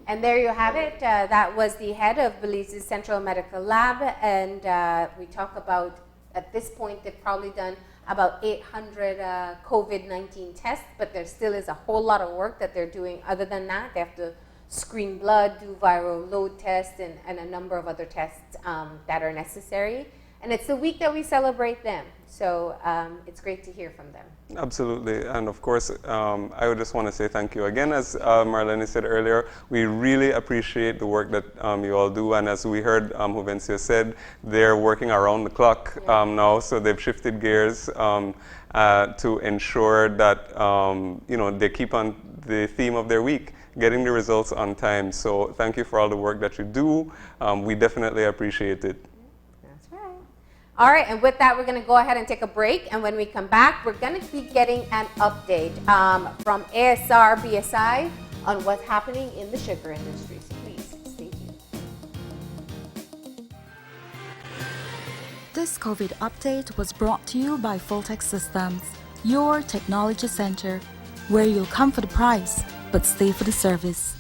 And there you have it. That was the head of Belize's Central Medical Lab, and we talk about, at this point, they've probably done about 800 COVID-19 tests, but there still is a whole lot of work that they're doing other than that. They have to screen blood, do viral load tests, and a number of other tests that are necessary. And it's the week that we celebrate them, so it's great to hear from them. Absolutely, and of course, I would just want to say thank you again. As Marlene said earlier, we really appreciate the work that you all do, and as we heard Juvencio said, they're working around the clock now, so they've shifted gears to ensure that they keep on the theme of their week, getting the results on time. So thank you for all the work that you do. We definitely appreciate it. That's right. All right, and with that, we're going to go ahead and take a break. And when we come back, we're going to be getting an update from ASR BSI on what's happening in the sugar industry. So please stay tuned. This COVID update was brought to you by Fulltech Systems, your technology center, where you'll come for the price, but stay for the service.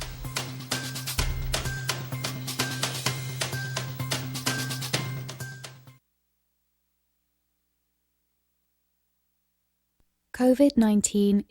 COVID-19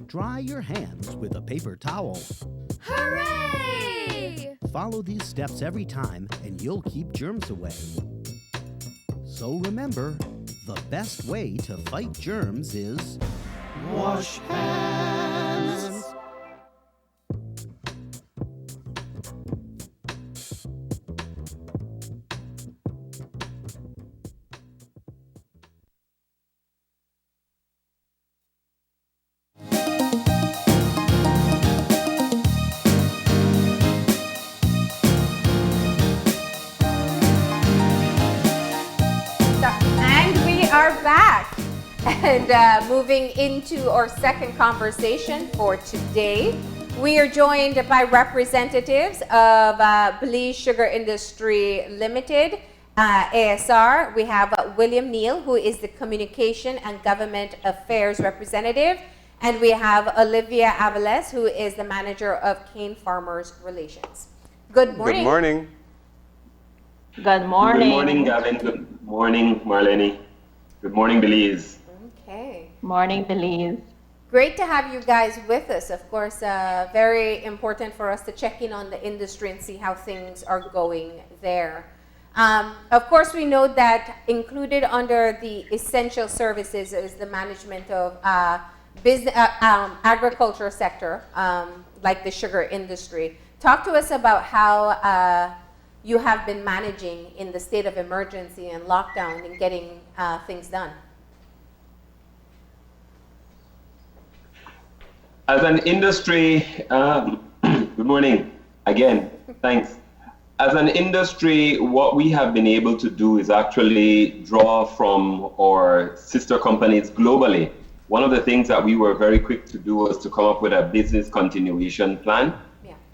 Dry your hands with a paper towel. Hooray! Follow these steps every time and you'll keep germs away. So remember, the best way to fight germs is wash hands. And we are back. And moving into our second conversation for today, we are joined by representatives of Belize Sugar Industry Limited, ASR. We have William Neal, who is the Communication and Government Affairs Representative, and we have Olivia Avales, who is the Manager of Cane Farmers Relations. Good morning. Good morning. Good morning. Good morning, Gavin. Good morning, Marlene. Good morning, Belize. Okay. Morning, Belize. Great to have you guys with us. Of course, very important for us to check in on the industry and see how things are going there. Of course, we know that included under the essential services is the management of business, agriculture sector, like the sugar industry. Talk to us about how you have been managing in the state of emergency and lockdown and getting things done. As an industry, good morning again, thanks. As an industry, what we have been able to do is actually draw from our sister companies globally. One of the things that we were very quick to do was to come up with a business continuation plan.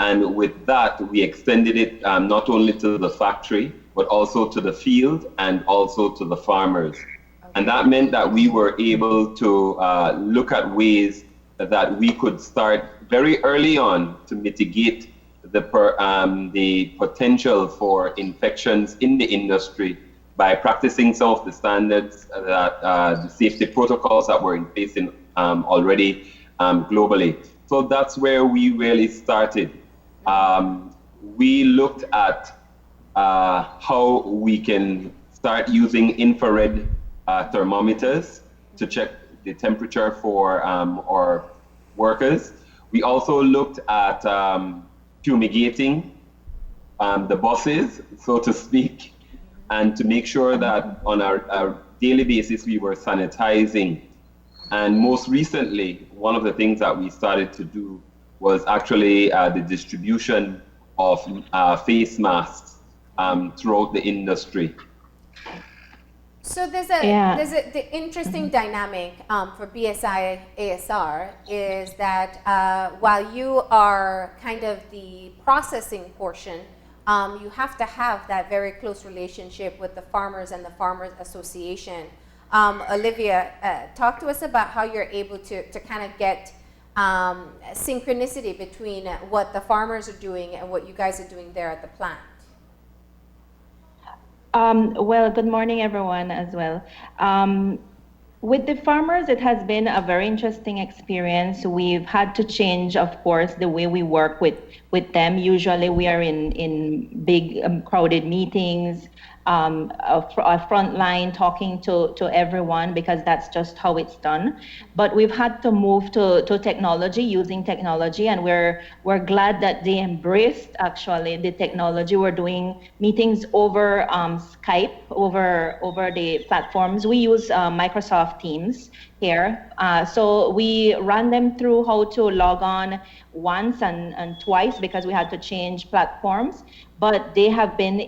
And with that, we extended it not only to the factory, but also to the field and also to the farmers. And that meant that we were able to look at ways that we could start very early on to mitigate the potential for infections in the industry by practicing some of the standards that the safety protocols that were in place already globally. So that's where we really started. We looked at how we can start using infrared thermometers to check the temperature for our workers. We also looked at fumigating the buses, so to speak, and to make sure that on our daily basis we were sanitizing. And most recently, one of the things that we started to do was actually the distribution of face masks throughout the industry. So the interesting dynamic for BSI ASR is that while you are kind of the processing portion, you have to have that very close relationship with the farmers and the Farmers Association. Olivia, talk to us about how you're able to kind of get synchronicity between what the farmers are doing and what you guys are doing there at the plant. Well, good morning, everyone, as well. With the farmers, it has been a very interesting experience. We've had to change, of course, the way we work with them. Usually we are in big crowded meetings, a front line talking to everyone, because that's just how it's done. But we've had to move to technology, using technology, and we're glad that they embraced actually the technology. We're doing meetings over Skype, over the platforms. We use Microsoft Teams here. So we ran them through how to log on once and twice, because we had to change platforms, but they have been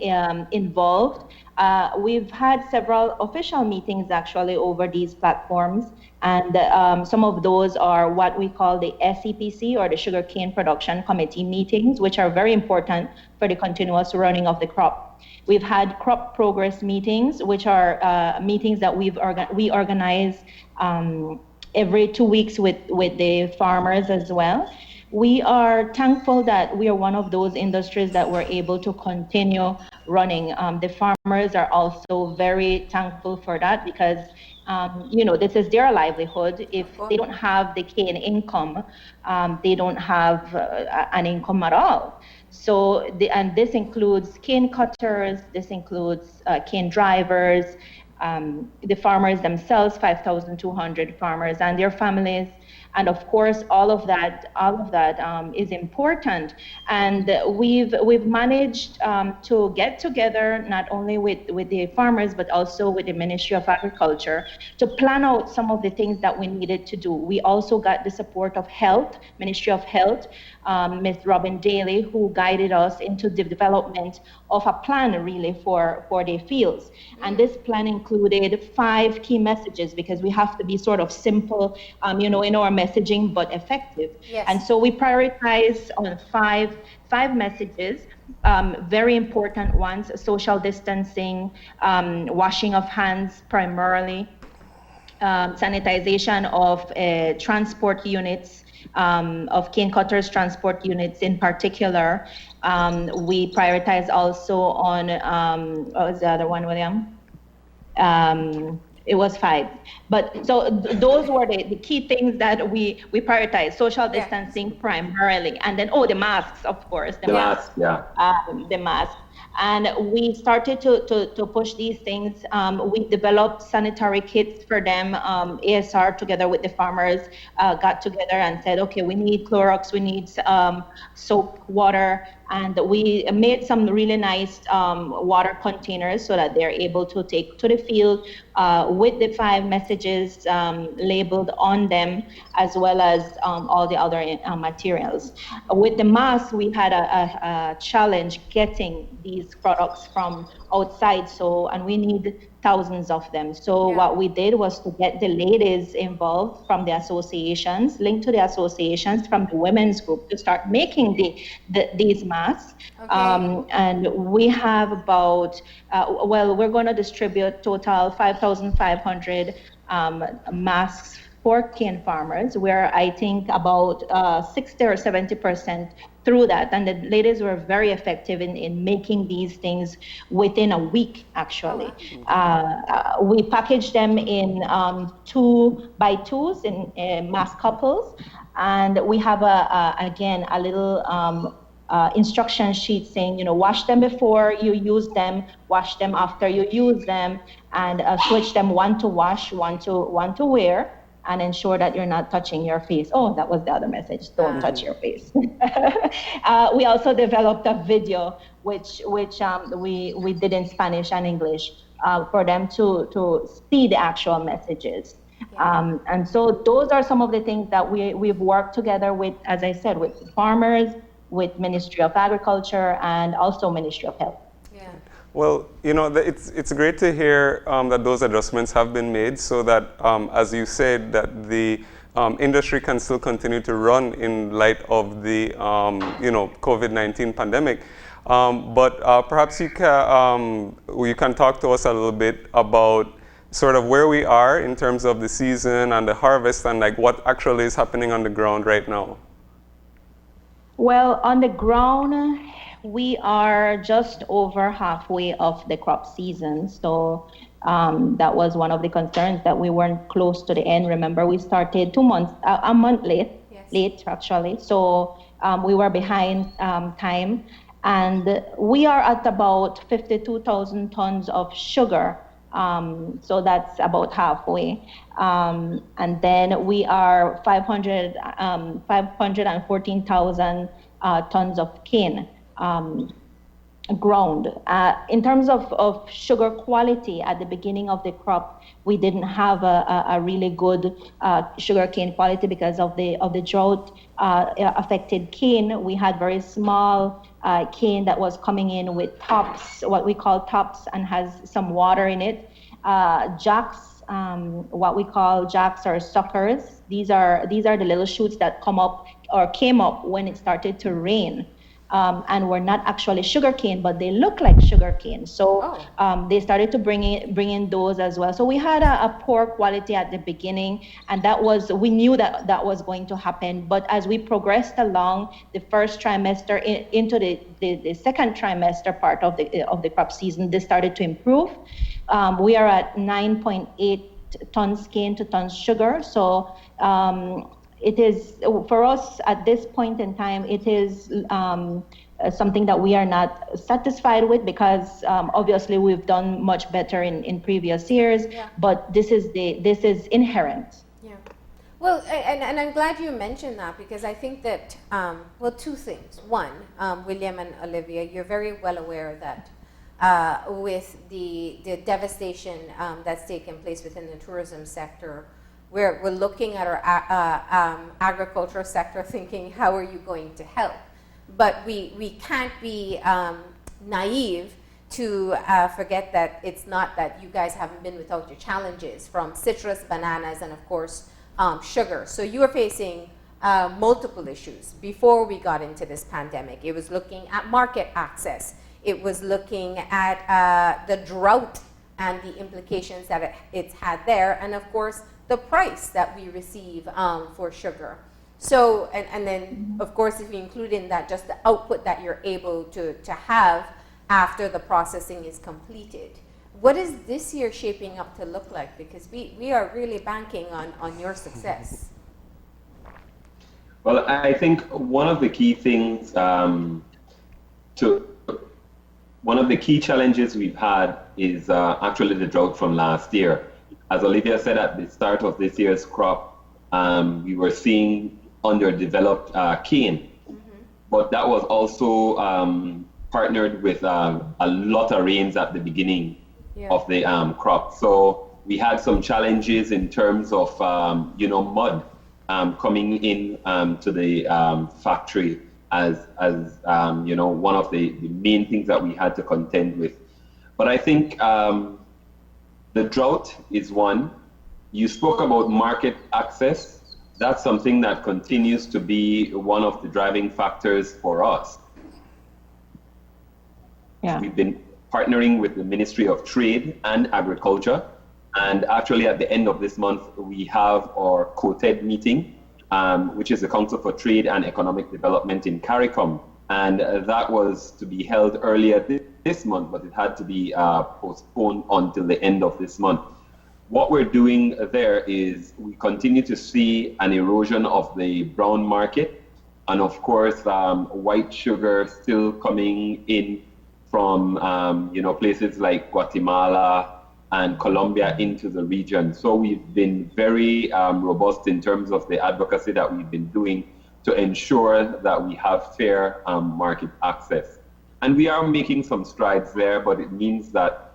involved. We've had several official meetings actually over these platforms, and some of those are what we call the SEPC, or the Sugarcane Production Committee meetings, which are very important for the continuous running of the crop. We've had crop progress meetings, which are meetings that we organize every 2 weeks with the farmers as well. We are thankful that we are one of those industries that were able to continue running. The farmers are also very thankful for that, because this is their livelihood. If they don't have the cane income, they don't have an income at all. So, and this includes cane cutters, this includes cane drivers, the farmers themselves, 5,200 farmers and their families. And of course, all of that is important. And we've managed to get together not only with the farmers, but also with the Ministry of Agriculture to plan out some of the things that we needed to do. We also got the support of Health, Ministry of Health, Ms. Robin Daly, who guided us into the development of a plan really for the fields. And this plan included 5 key messages, because we have to be sort of simple, in our messaging, but effective. Yes. And so we prioritize on five messages, very important ones: social distancing, washing of hands primarily, sanitization of transport units, of cane cutters transport units in particular. We prioritize also on, what was the other one, William? It was 5. But so those were the key things that we prioritize: social distancing primarily, and then, the masks, of course. The masks, yeah. The masks. And we started to push these things. We developed sanitary kits for them. ASR, together with the farmers, got together and said, okay, we need Clorox, we need soap, water, and we made some really nice water containers so that they're able to take to the field with the 5 messages labeled on them, as well as all the other materials. With the masks, we had a challenge getting these products from outside, and we need thousands of them. So what we did was to get the ladies involved from the associations, linked to the associations from the women's group, to start making these masks. Okay. And we have about, we're going to distribute total 5,500 masks for cane farmers, where I think about 60 or 70% through that. And the ladies were very effective in making these things within a week, actually. We packaged them in 2x2s in mass couples. And we have, again, a little instruction sheet saying, wash them before you use them, wash them after you use them, and switch them, one to wash, one to wear, and ensure that you're not touching your face. Oh, that was the other message. Don't touch your face. We also developed a video, which we did in Spanish and English for them to see the actual messages. And so those are some of the things that we've worked together with, as I said, with farmers, with Ministry of Agriculture, and also Ministry of Health. Well, it's great to hear that those adjustments have been made, so that, as you said, that the industry can still continue to run in light of the, COVID-19 pandemic. But perhaps you can talk to us a little bit about sort of where we are in terms of the season and the harvest, and like what actually is happening on the ground right now. Well, on the ground, we are just over halfway of the crop season. So that was one of the concerns, that we weren't close to the end. Remember, we started a month late actually. So we were behind time. And we are at about 52,000 tons of sugar. So that's about halfway. And then we are 514,000 tons of cane ground. In terms of sugar quality, at the beginning of the crop, we didn't have a really good sugar cane quality because of the drought affected cane. We had very small cane that was coming in with tops, what we call tops, and has some water in it. Jacks, what we call jacks or suckers. These are the little shoots that come up or came up when it started to rain. And were not actually sugarcane, but they look like sugarcane. So they started to bring in those as well. So we had a poor quality at the beginning, and we knew that was going to happen. But as we progressed along the first trimester into the second trimester part of the crop season, this started to improve. We are at 9.8 tons cane to tons sugar. So it is, for us at this point in time, it is something that we are not satisfied with, because obviously we've done much better in previous years, but this is inherent. Yeah. Well, and I'm glad you mentioned that, because I think that, well, two things. One, William and Olivia, you're very well aware that with the devastation that's taken place within the tourism sector, we're looking at our agricultural sector thinking, how are you going to help? But we can't be naive to forget that it's not that you guys haven't been without your challenges, from citrus, bananas, and of course sugar. So you are facing multiple issues before we got into this pandemic. It was looking at market access. It was looking at the drought and the implications that it's had there, and of course the price that we receive for sugar. So, and then of course if you include in that just the output that you're able to have after the processing is completed. What is this year shaping up to look like? Because we are really banking on your success. Well, I think one of the key things one of the key challenges we've had is actually the drought from last year. As Olivia said at the start of this year's crop, we were seeing underdeveloped cane, but that was also partnered with a lot of rains at the beginning of the crop. So we had some challenges in terms of mud coming in to the factory as one of the main things that we had to contend with. But I think the drought is one. You spoke about market access. That's something that continues to be one of the driving factors for us. Yeah. We've been partnering with the Ministry of Trade and Agriculture, and actually at the end of this month we have our COTED meeting, which is the Council for Trade and Economic Development in CARICOM, and that was to be held earlier this month, but it had to be postponed until the end of this month. What we're doing there is we continue to see an erosion of the brown market, and of course white sugar still coming in from places like Guatemala and Colombia into the region. So we've been very robust in terms of the advocacy that we've been doing to ensure that we have fair market access. And we are making some strides there, but it means that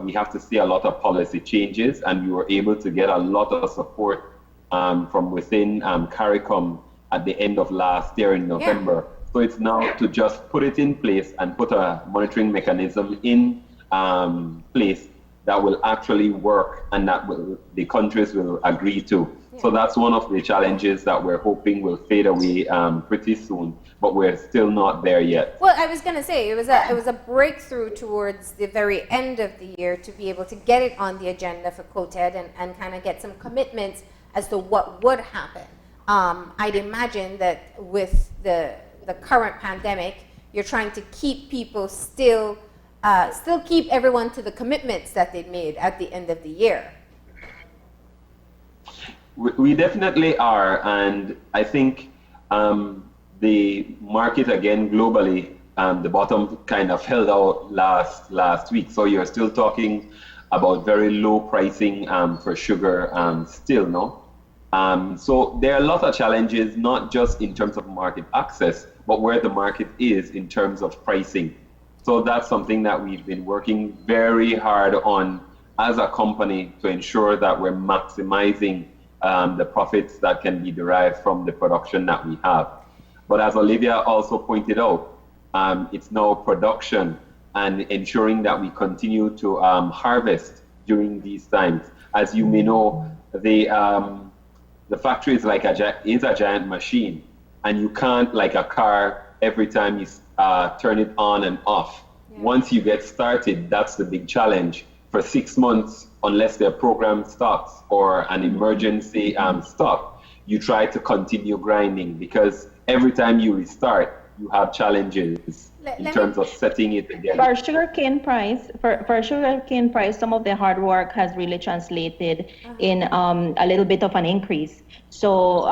we have to see a lot of policy changes, and we were able to get a lot of support from within CARICOM at the end of last year in November. Yeah. So it's now to just put it in place and put a monitoring mechanism in place that will actually work and that the countries will agree to. Yeah. So that's one of the challenges that we're hoping will fade away pretty soon, but we're still not there yet. Well, I was going to say, it was a breakthrough towards the very end of the year to be able to get it on the agenda for COTED and kind of get some commitments as to what would happen. I'd imagine that with the current pandemic, you're trying to keep people still keep everyone to the commitments that they made at the end of the year. We definitely are, and I think the market again globally, the bottom kind of held out last week. So you're still talking about very low pricing for sugar still, no? So there are a lot of challenges, not just in terms of market access, but where the market is in terms of pricing. So that's something that we've been working very hard on as a company to ensure that we're maximizing the profits that can be derived from the production that we have. But as Olivia also pointed out, it's now production and ensuring that we continue to harvest during these times. As you may know, the factory is like a giant machine, and you can't, like a car, every time you turn it on and off. Yeah. Once you get started, that's the big challenge. For 6 months, unless their program stops or an emergency stop, you try to continue grinding, because every time you restart, you have challenges in terms of setting it again. For sugarcane price, some of the hard work has really translated in a little bit of an increase. So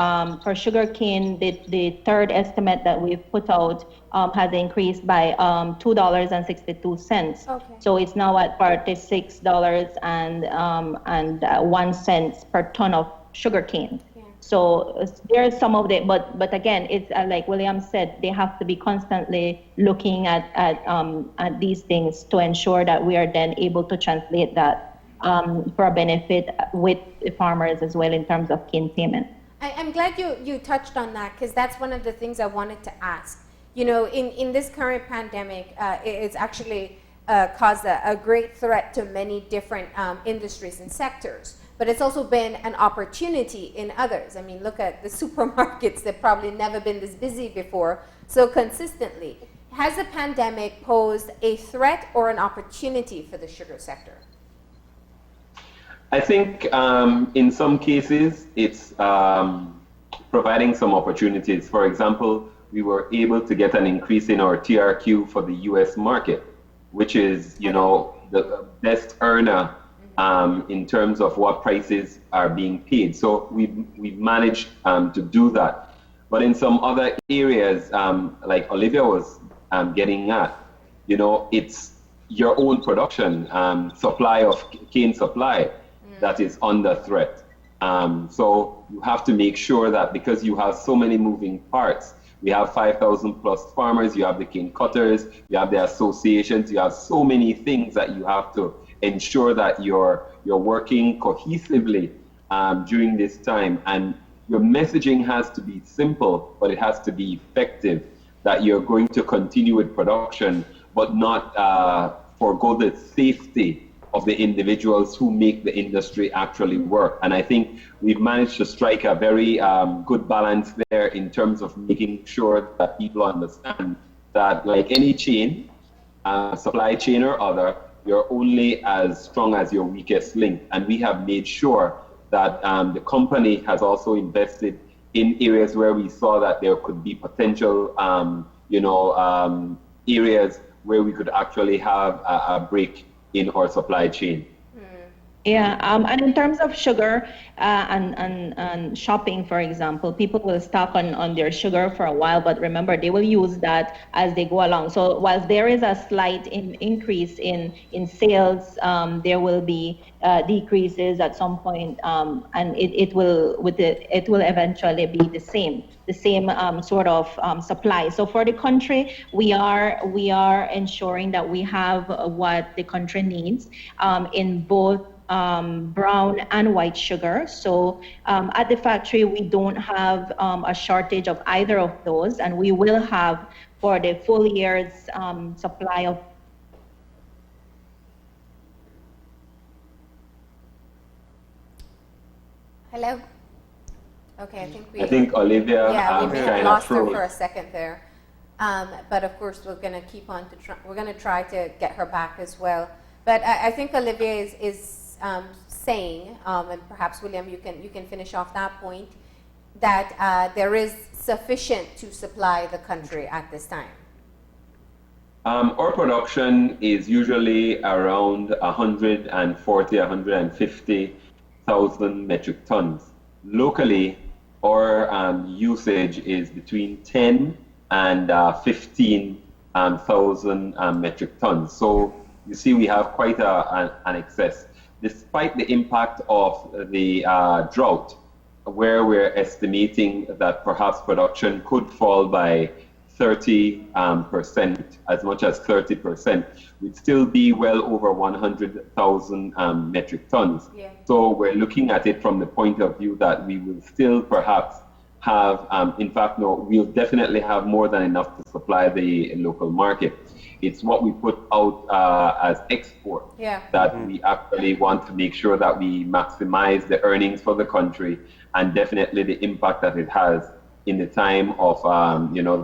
for sugarcane, the third estimate that we've put out has increased by $2.62. Okay. So it's now at $46.01 per ton of sugarcane. So there's some of the, but again, it's like William said, they have to be constantly looking at these things to ensure that we are then able to translate that for a benefit with the farmers as well in terms of cane payment. I'm glad you touched on that, because that's one of the things I wanted to ask. You know, in this current pandemic, it's actually caused a great threat to many different industries and sectors. But it's also been an opportunity in others. I mean, look at the supermarkets. They've probably never been this busy before, so consistently. Has the pandemic posed a threat or an opportunity for the sugar sector? I think in some cases it's providing some opportunities. For example, we were able to get an increase in our TRQ for the US market, which is, you know, the best earner in terms of what prices are being paid. So we've managed to do that. But in some other areas, like Olivia was getting at, you know, it's your own production, supply of cane supply that is under threat. So you have to make sure that, because you have so many moving parts, we have 5,000 plus farmers, you have the cane cutters, you have the associations, you have so many things that you have to ensure that you're working cohesively during this time, and your messaging has to be simple, but it has to be effective, that you're going to continue with production, but not forego the safety of the individuals who make the industry actually work. And I think we've managed to strike a very good balance there in terms of making sure that people understand that, like any chain, supply chain or other, you're only as strong as your weakest link. And we have made sure that the company has also invested in areas where we saw that there could be potential, areas where we could actually have a break in our supply chain. Yeah, and in terms of sugar and shopping, for example, people will stock on their sugar for a while, but remember, they will use that as they go along. So whilst there is a slight increase in sales, there will be decreases at some point, and it will eventually be the same sort of supply. So for the country, we are ensuring that we have what the country needs in both brown and white sugar. So at the factory, we don't have a shortage of either of those, and we will have for the full year's supply of. Hello? Okay, I think Olivia we lost her for a second there. But of course, we're going to keep on we're going to try to get her back as well. But I think Olivia is saying, and perhaps William, you can finish off that point, that there is sufficient to supply the country at this time. Our production is usually around 150,000 metric tons. Locally, our usage is between 10 and 15,000 metric tons. So you see, we have quite an excess. Despite the impact of the drought, where we're estimating that perhaps production could fall by 30%, as much as 30%, we'd still be well over 100,000 metric tons. Yeah. So we're looking at it from the point of view that we will still perhaps have, we'll definitely have more than enough to supply the local market. It's what we put out as export that we actually want to make sure that we maximize the earnings for the country, and definitely the impact that it has in the time of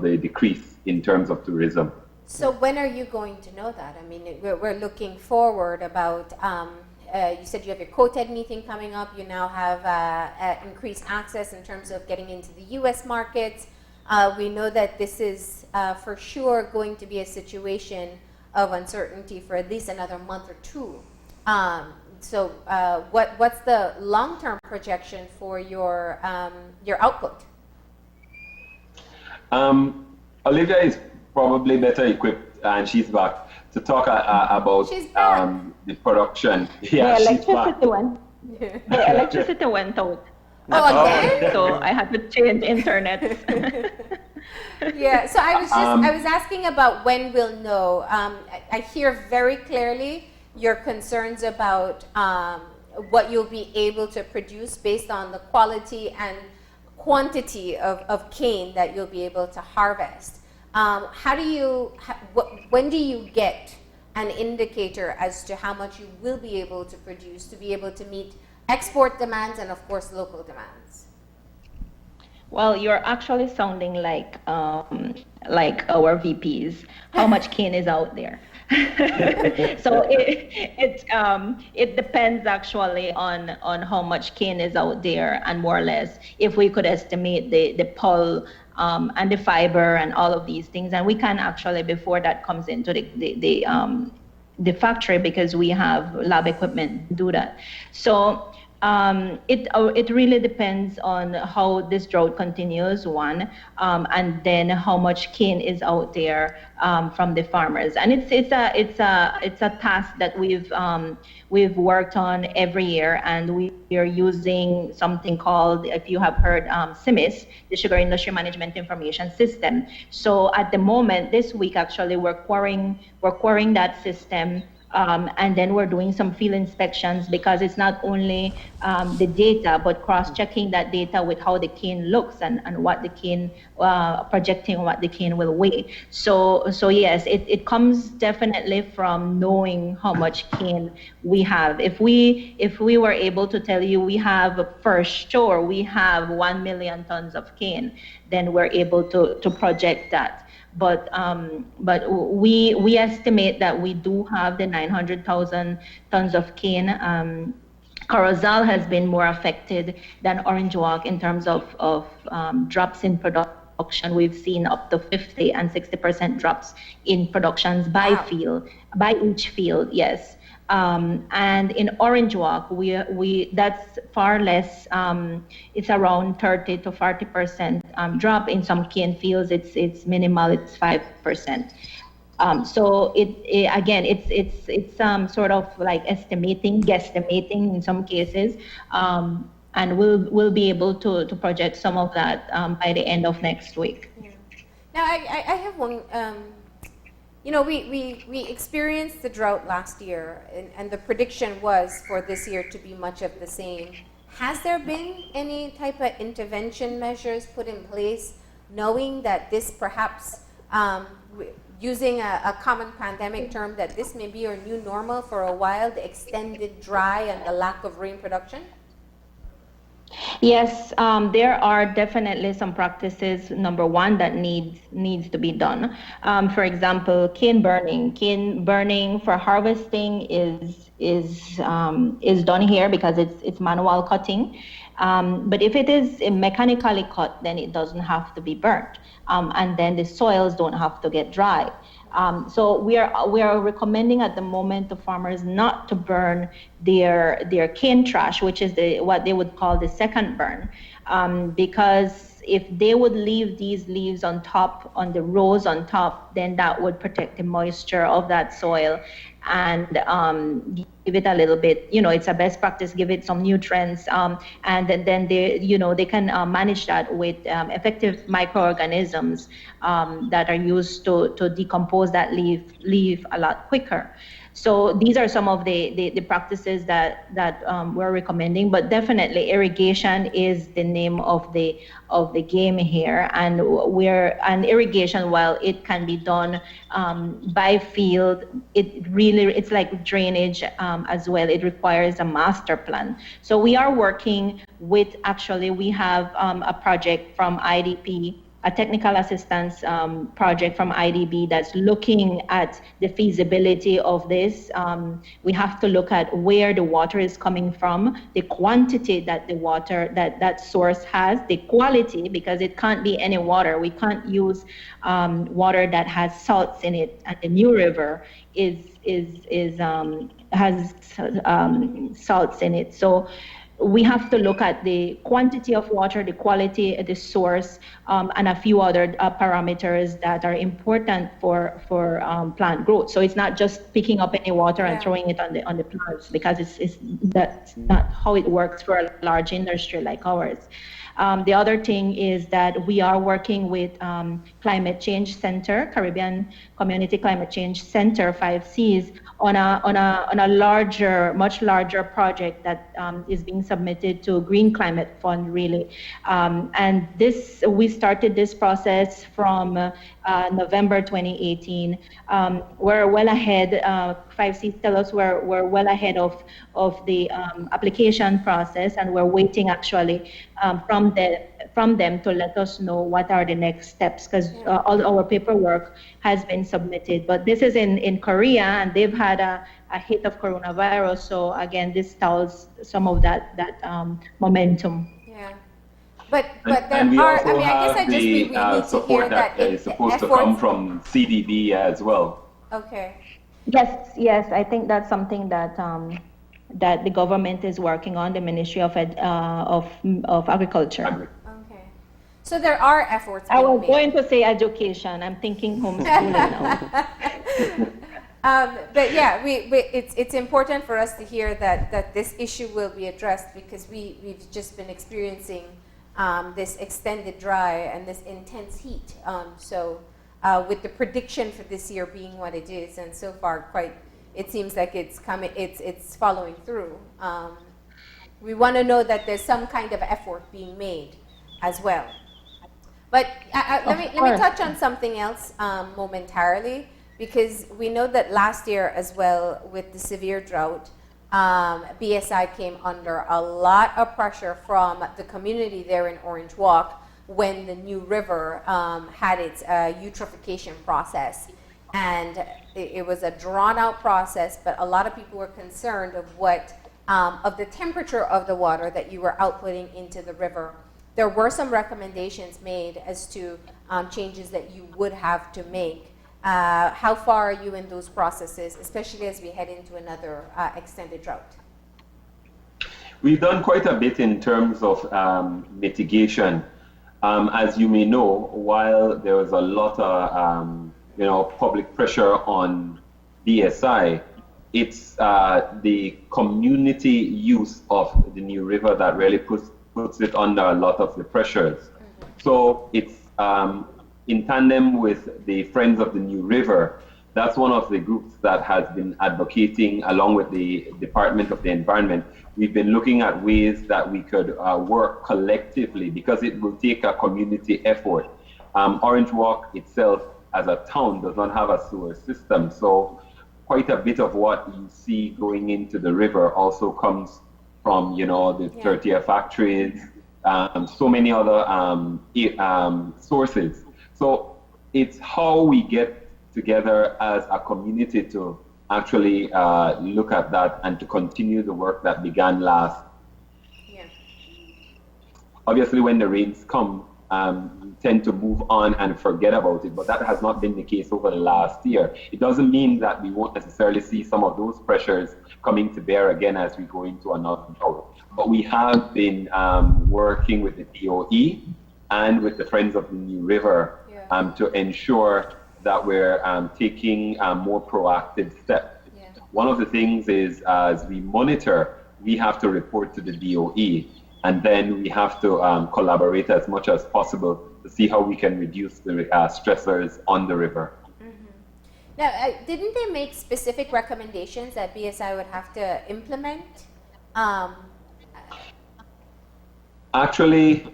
the decrease in terms of tourism. So when are you going to know that? I mean, we're looking forward about, you said you have your COTED meeting coming up. You now have increased access in terms of getting into the U.S. markets. We know that this is for sure going to be a situation of uncertainty for at least another month or two. So what's the long-term projection for your output? Olivia is probably better equipped, and she's back, to talk about the production. Yeah, the she's back. electricity one. The electricity went out. Oh, again? So I had to change internet. Yeah, so I was asking about when we'll know. I hear very clearly your concerns about what you'll be able to produce based on the quality and quantity of cane that you'll be able to harvest. When do you get an indicator as to how much you will be able to produce to be able to meet export demands and, of course, local demands? Well, you're actually sounding like our VPs. How much cane is out there? So it depends actually on how much cane is out there, and more or less if we could estimate the pulp and the fiber and all of these things, and we can actually, before that comes into the factory, because we have lab equipment to do that. So it really depends on how this drought continues, one, and then how much cane is out there from the farmers. And it's a task that we've worked on every year, and we are using something called, if you have heard, SIMIS, the Sugar Industry Management Information System. So at the moment, this week actually, we're querying that system. And then we're doing some field inspections, because it's not only the data, but cross-checking that data with how the cane looks and what the cane, projecting what the cane will weigh. So yes, it comes definitely from knowing how much cane we have. If we were able to tell you we have, for sure, we have 1 million tons of cane, then we're able to project that. But we estimate that we do have the 900,000 tons of cane. Corozal has been more affected than Orange Walk in terms of drops in production. We've seen up to 50 and 60% drops in productions by field, by each field, yes. And in Orange Walk, we that's far less. It's around 30 to 40% drop. In some cane fields, it's minimal. It's 5%. So it's sort of like guesstimating in some cases, and we'll be able to project some of that by the end of next week. Yeah. Now I have one. You know, we experienced the drought last year, and the prediction was for this year to be much of the same. Has there been any type of intervention measures put in place, knowing that this perhaps, using a common pandemic term, that this may be our new normal for a while, the extended dry and the lack of rain production? Yes, there are definitely some practices, number one, that needs to be done. For example, cane burning. Cane burning for harvesting is done here because it's manual cutting. But if it is mechanically cut, then it doesn't have to be burnt, and then the soils don't have to get dry. So we are recommending at the moment to farmers not to burn their cane trash, which is what they would call the second burn, because if they would leave these leaves on top, on the rows on top, then that would protect the moisture of that soil and give it a little bit, it's a best practice, give it some nutrients, and then they can manage that with effective microorganisms that are used to decompose that leaf a lot quicker. So these are some of the practices that we're recommending, but definitely irrigation is the name of the game here, and irrigation, while it can be done by field, it's like drainage as well. It requires a master plan. So we are working with, we have a project from IDP a technical assistance project from IDB that's looking at the feasibility of this. We have to look at where the water is coming from, the quantity that the water, that source has, the quality, because it can't be any water. We can't use water that has salts in it. And the New River has salts in it. So we have to look at the quantity of water, the quality, the source, and a few other parameters that are important for plant growth. So it's not just picking up any water and throwing it on the plants, because that's not how it works for a large industry like ours. The other thing is that we are working with Climate Change Center, Caribbean Community Climate Change Center, 5Cs, on a larger, much larger project that is being submitted to Green Climate Fund, really. And we started this process from November 2018. We're well ahead. 5Cs tell us we're well ahead of the application process, and we're waiting actually from them to let us know what are the next steps, because all our paperwork has been submitted. But this is in Korea, and they've had a hit of coronavirus. So again, this stalls some of that momentum. Yeah. But there and we are, also I mean, I guess have I just we need to hear that is supposed to come from CDB as well. Okay. Yes, I think that's something that that the government is working on, the Ministry of Agriculture. Okay. So there are efforts I being was made. going to say education. I'm thinking homeschooling now. But yeah, it's important for us to hear that this issue will be addressed, because we've just been experiencing this extended dry and this intense heat. With the prediction for this year being what it is, and so far it seems like it's following through. We want to know that there's some kind of effort being made as well. But let me touch on something else momentarily, because we know that last year as well, with the severe drought, BSI came under a lot of pressure from the community there in Orange Walk when the New River had its eutrophication process. And it was a drawn-out process, but a lot of people were concerned of of the temperature of the water that you were outputting into the river. There were some recommendations made as to changes that you would have to make. How far are you in those processes, especially as we head into another extended drought? We've done quite a bit in terms of mitigation. As you may know, while there was a lot of public pressure on BSI, it's the community use of the New River that really puts it under a lot of the pressures. Mm-hmm. So it's in tandem with the Friends of the New River. That's one of the groups that has been advocating, along with the Department of the Environment. We've been looking at ways that we could work collectively, because it will take a community effort. Orange Walk itself as a town does not have a sewer system, so quite a bit of what you see going into the river also comes from, the tortilla factories, so many other sources. So it's how we get together as a community to actually look at that and to continue the work that began last. Yeah. Obviously, when the rains come, we tend to move on and forget about it, but that has not been the case over the last year. It doesn't mean that we won't necessarily see some of those pressures coming to bear again as we go into another drought. But we have been working with the DOE and with the Friends of the New River to ensure that we're taking more proactive steps. Yeah. One of the things is, as we monitor, we have to report to the DOE, and then we have to collaborate as much as possible to see how we can reduce the stressors on the river. Mm-hmm. Now, didn't they make specific recommendations that BSI would have to implement? Actually,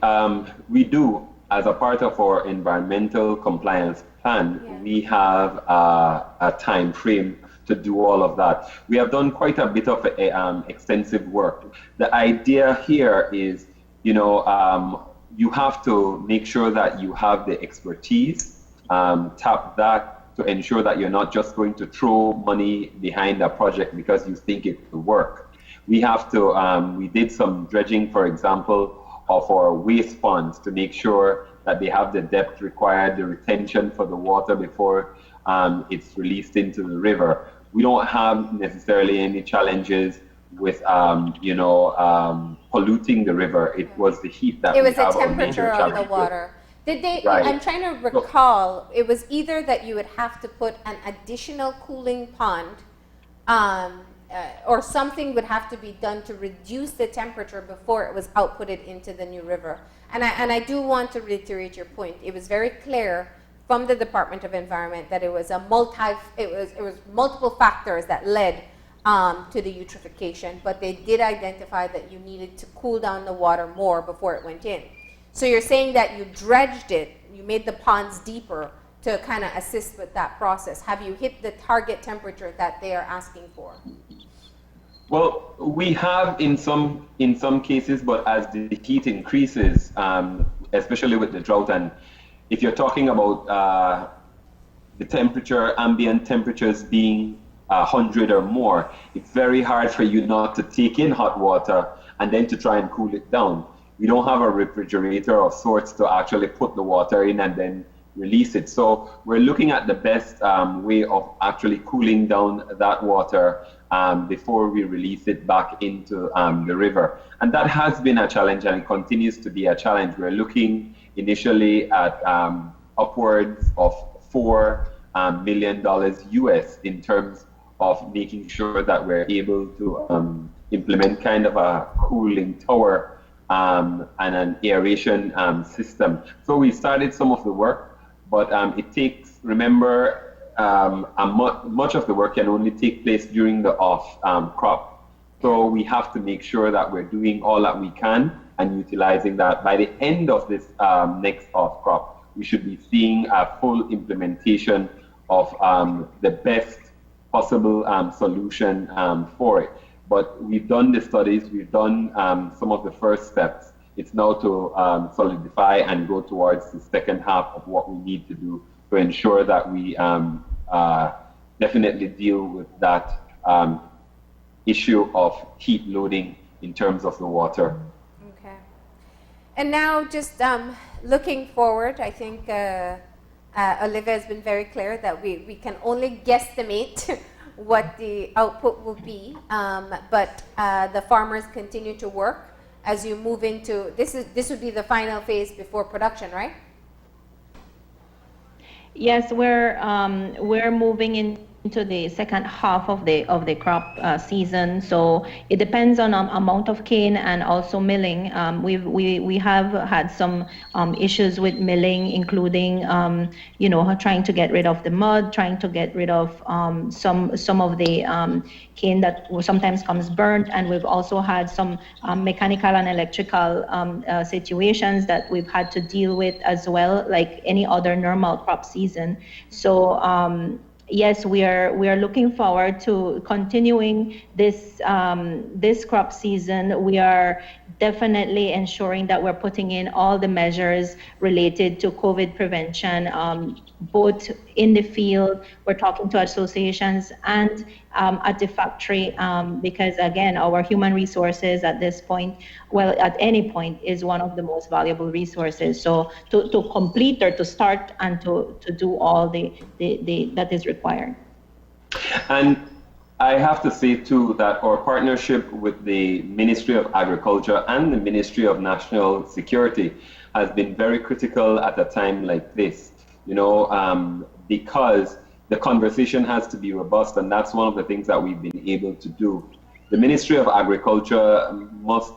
we do. As a part of our environmental compliance plan, we have a time frame to do all of that. We have done quite a bit of extensive work. The idea here is, you have to make sure that you have the expertise, tap that to ensure that you're not just going to throw money behind a project because you think it will work. We have to, we did some dredging, for example, of our waste ponds to make sure that they have the depth required, the retention for the water before it's released into the river. We don't have necessarily any challenges with, polluting the river. It was the heat that It was we have the our major temperature of challenge the with. water. Did they, Right. I'm trying to recall, it was either that you would have to put an additional cooling pond, or something would have to be done to reduce the temperature before it was outputted into the new river. And I do want to reiterate your point. It was very clear from the Department of Environment that it was multiple factors that led to the eutrophication, but they did identify that you needed to cool down the water more before it went in. So you're saying that you dredged it, you made the ponds deeper to kind of assist with that process. Have you hit the target temperature that they are asking for? Well, we have in some cases, but as the heat increases, especially with the drought, and if you're talking about the temperature, ambient temperatures being 100 or more, it's very hard for you not to take in hot water and then to try and cool it down. We don't have a refrigerator of sorts to actually put the water in and then release it. So we're looking at the best way of actually cooling down that water before we release it back into the river. And that has been a challenge, and it continues to be a challenge. We're looking initially at upwards of $4 million US in terms of making sure that we're able to implement kind of a cooling tower and an aeration system. So we started some of the work, but it takes, remember, much of the work can only take place during the off crop. So we have to make sure that we're doing all that we can and utilizing that. By the end of this next off crop, we should be seeing a full implementation of the best possible solution for it. But we've done the studies, we've done some of the first steps. It's now to solidify and go towards the second half of what we need to do to ensure that we definitely deal with that issue of heat loading in terms of the water. Okay. And now just looking forward, I think Olivia has been very clear that we can only guesstimate what the output will be, but the farmers continue to work as you move into, this would be the final phase before production, right? Yes, we're moving into the second half of the crop season. So it depends on amount of cane and also milling. We have had some issues with milling, including trying to get rid of the mud, trying to get rid of some of the cane that sometimes comes burnt, and we've also had some mechanical and electrical situations that we've had to deal with as well, like any other normal crop season. So yes, we are looking forward to continuing this this crop season. We are definitely ensuring that we're putting in all the measures related to COVID prevention, both in the field, we're talking to associations, and at the factory, because again, our human resources at this point, well, at any point, is one of the most valuable resources. So to complete or to start and to do all the that is required. And I have to say too that our partnership with the Ministry of Agriculture and the Ministry of National Security has been very critical at a time like this, because the conversation has to be robust, and that's one of the things that we've been able to do. The Ministry of Agriculture must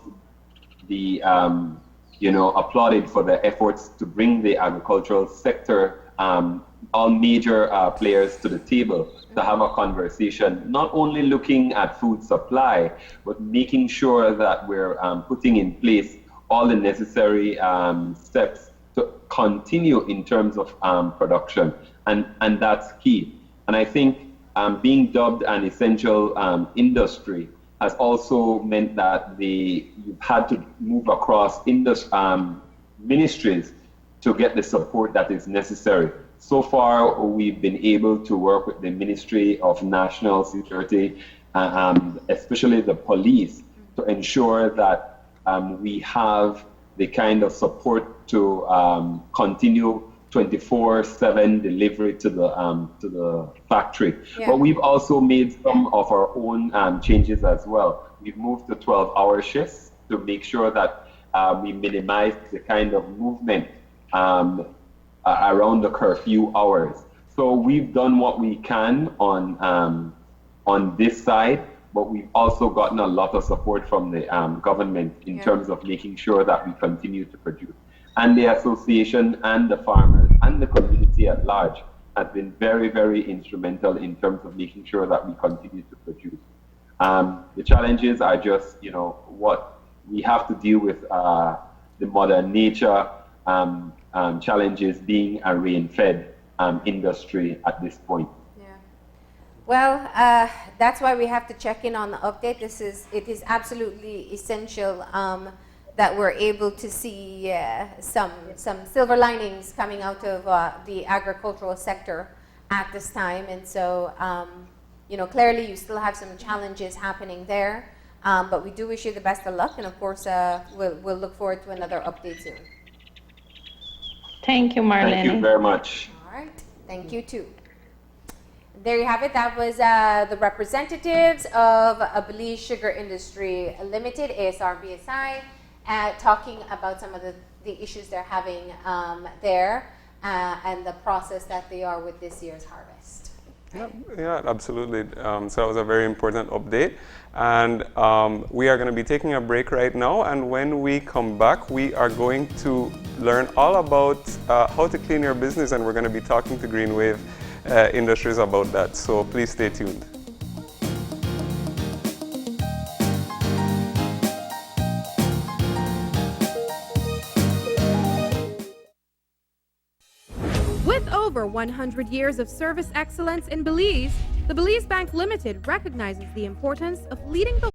be applauded for their efforts to bring the agricultural sector, all major players to the table to have a conversation, not only looking at food supply, but making sure that we're putting in place all the necessary steps to continue in terms of production. And that's key. And I think being dubbed an essential industry has also meant that you've had to move across ministries to get the support that is necessary. So far, we've been able to work with the Ministry of National Security, especially the police, to ensure that we have the kind of support to continue 24/7 delivery to the factory. Yeah. But we've also made some of our own changes as well. We've moved to 12-hour shifts to make sure that we minimize the kind of movement around the curfew hours. So we've done what we can on this side, but we've also gotten a lot of support from the government in terms of making sure that we continue to produce. And the association and the farmers and the community at large has been very, very instrumental in terms of making sure that we continue to produce. The challenges are just, what we have to deal with the mother nature challenges being a rain-fed industry at this point. Well, that's why we have to check in on the update. It is absolutely essential that we're able to see some silver linings coming out of the agricultural sector at this time. And so, clearly you still have some challenges happening there, but we do wish you the best of luck. And of course, we'll look forward to another update soon. Thank you, Marlene. Thank you very much. All right. Thank you, too. There you have it. That was the representatives of Belize Sugar Industry Limited, ASR BSI, talking about some of the issues they're having there and the process that they are with this year's harvest. Yeah, absolutely. So that was a very important update. And we are going to be taking a break right now. And when we come back, we are going to learn all about how to clean your business. And we're going to be talking to Greenwave Industries about that. So please stay tuned. With over 100 years of service excellence in Belize, the Belize Bank Limited recognizes the importance of leading the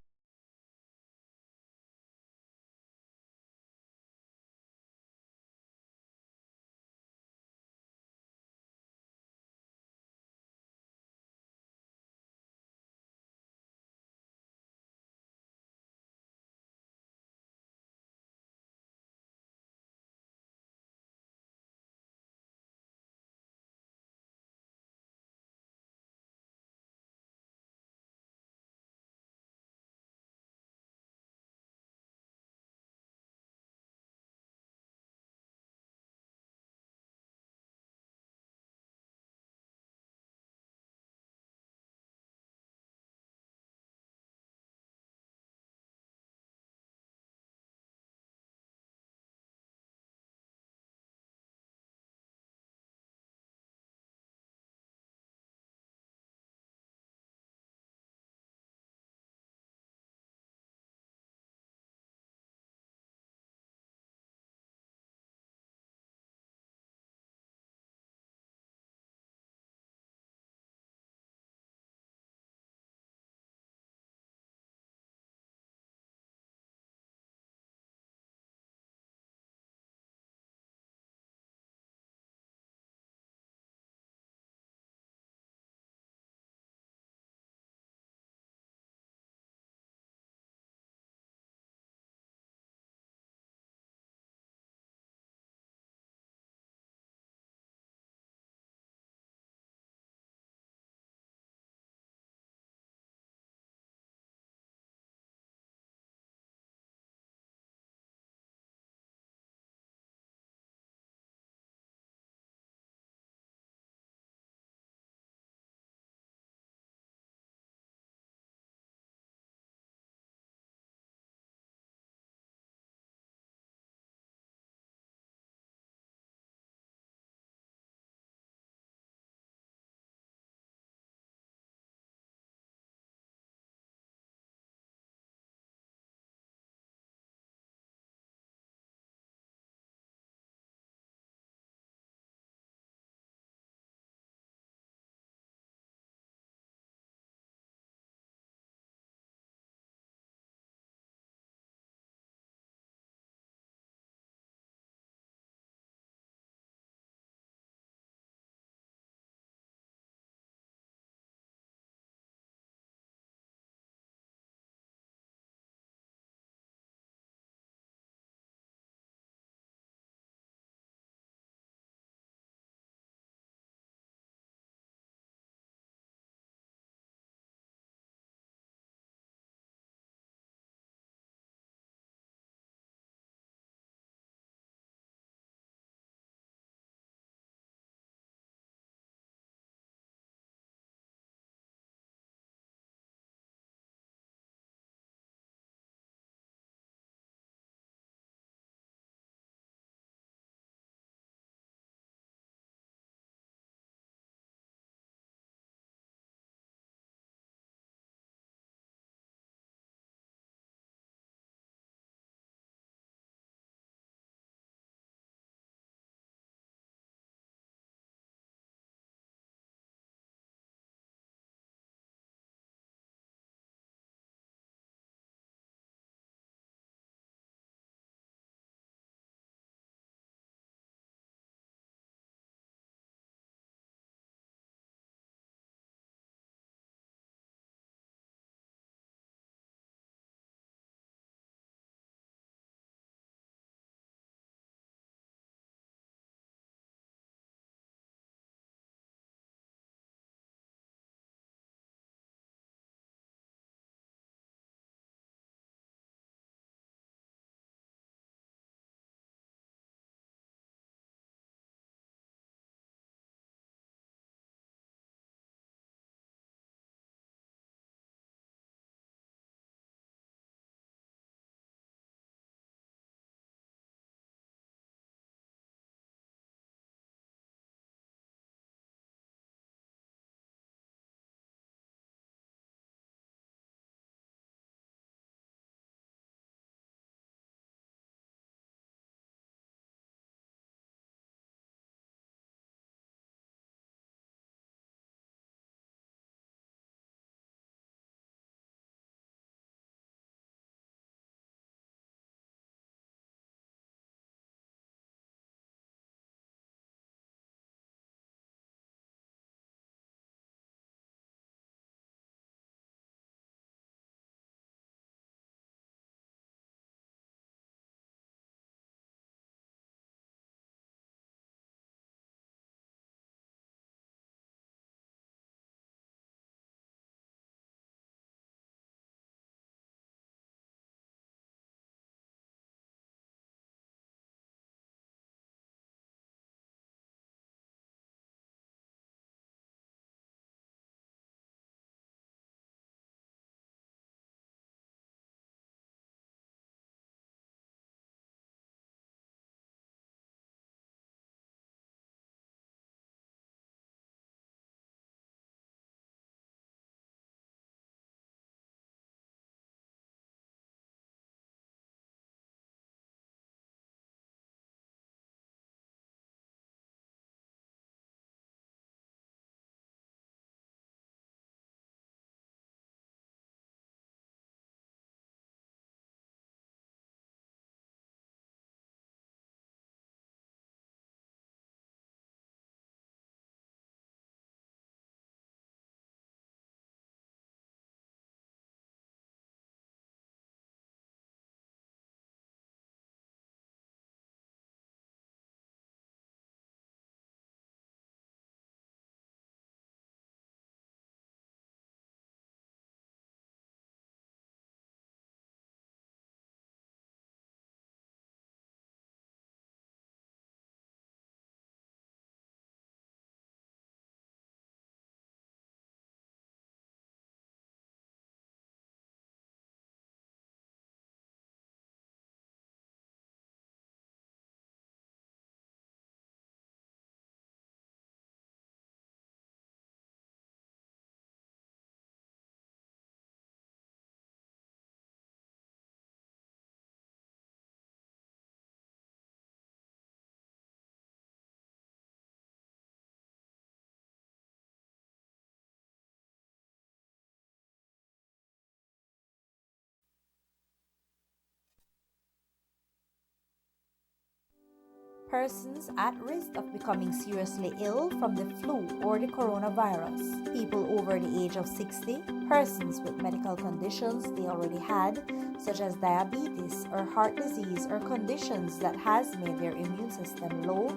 persons at risk of becoming seriously ill from the flu or the coronavirus, people over the age of 60, persons with medical conditions they already had, such as diabetes or heart disease or conditions that has made their immune system low,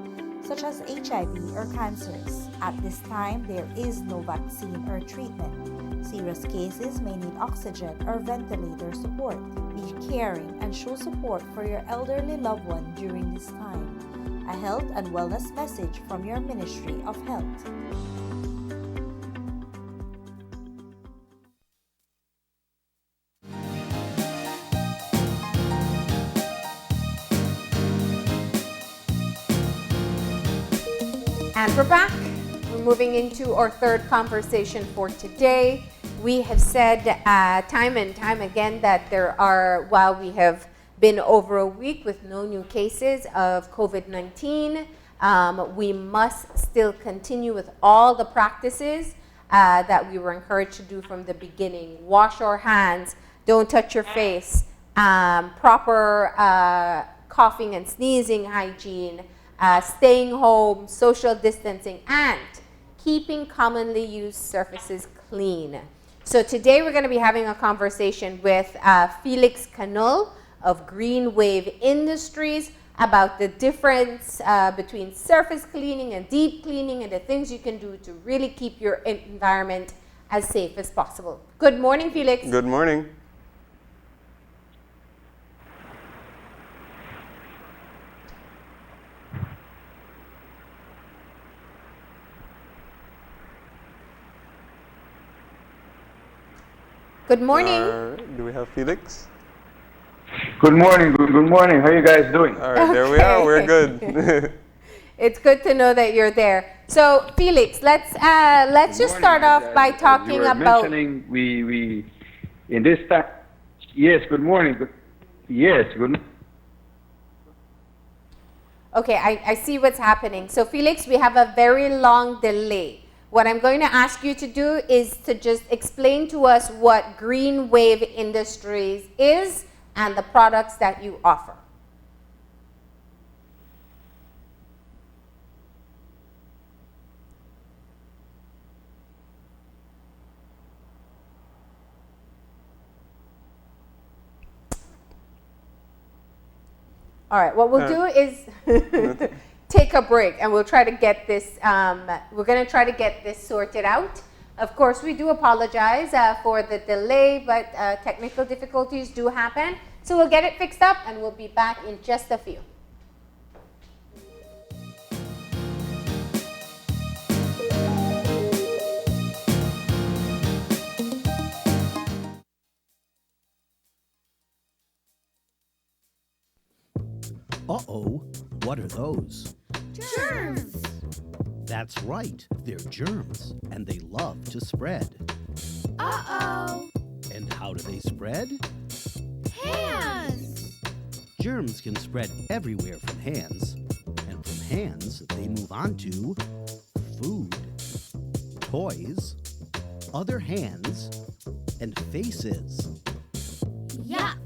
such as HIV or cancers. At this time, there is no vaccine or treatment. Serious cases may need oxygen or ventilator support. Be caring and show support for your elderly loved one during this time. A health and wellness message from your Ministry of Health. And we're back. We're moving into our third conversation for today. We have said time and time again that while we have been over a week with no new cases of COVID-19, we must still continue with all the practices that we were encouraged to do from the beginning. Wash our hands, don't touch your face, proper coughing and sneezing hygiene, staying home, social distancing, and keeping commonly used surfaces clean. So today we're going to be having a conversation with Felix Canul of Green Wave Industries about the difference between surface cleaning and deep cleaning and the things you can do to really keep your environment as safe as possible. Good morning, Felix. Good morning. Good morning. Do we have Felix? Good morning. Good morning. How you guys doing? All right, there we are. We're good. It's good to know that you're there. So, Felix, let's just start off by talking you were about. Mentioning we in this time. Yes. Good morning. Yes. Good. Okay, I see what's happening. So, Felix, we have a very long delay. What I'm going to ask you to do is to just explain to us what Green Wave Industries is and the products that you offer. All right, what we'll do is take a break and we'll try to get this, we're going to try to get this sorted out. Of course, we do apologize for the delay, but technical difficulties do happen. So we'll get it fixed up and we'll be back in just a few. Uh-oh, what are those? Germs! That's right, they're germs, and they love to spread. Uh-oh! And how do they spread? Hands! Germs can spread everywhere from hands, and from hands they move on to food, toys, other hands, and faces. Yuck!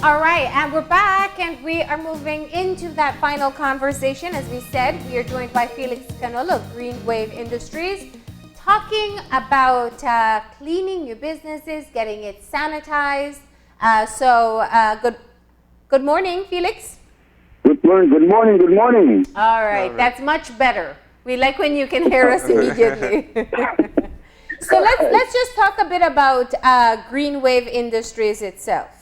All right, and we're back, and we are moving into that final conversation. As we said, we are joined by Felix Canolo of Green Wave Industries, talking about cleaning your businesses, getting it sanitized. Good morning, Felix. Good morning. All right, that's much better. We like when you can hear us immediately. So let's just talk a bit about Green Wave Industries itself.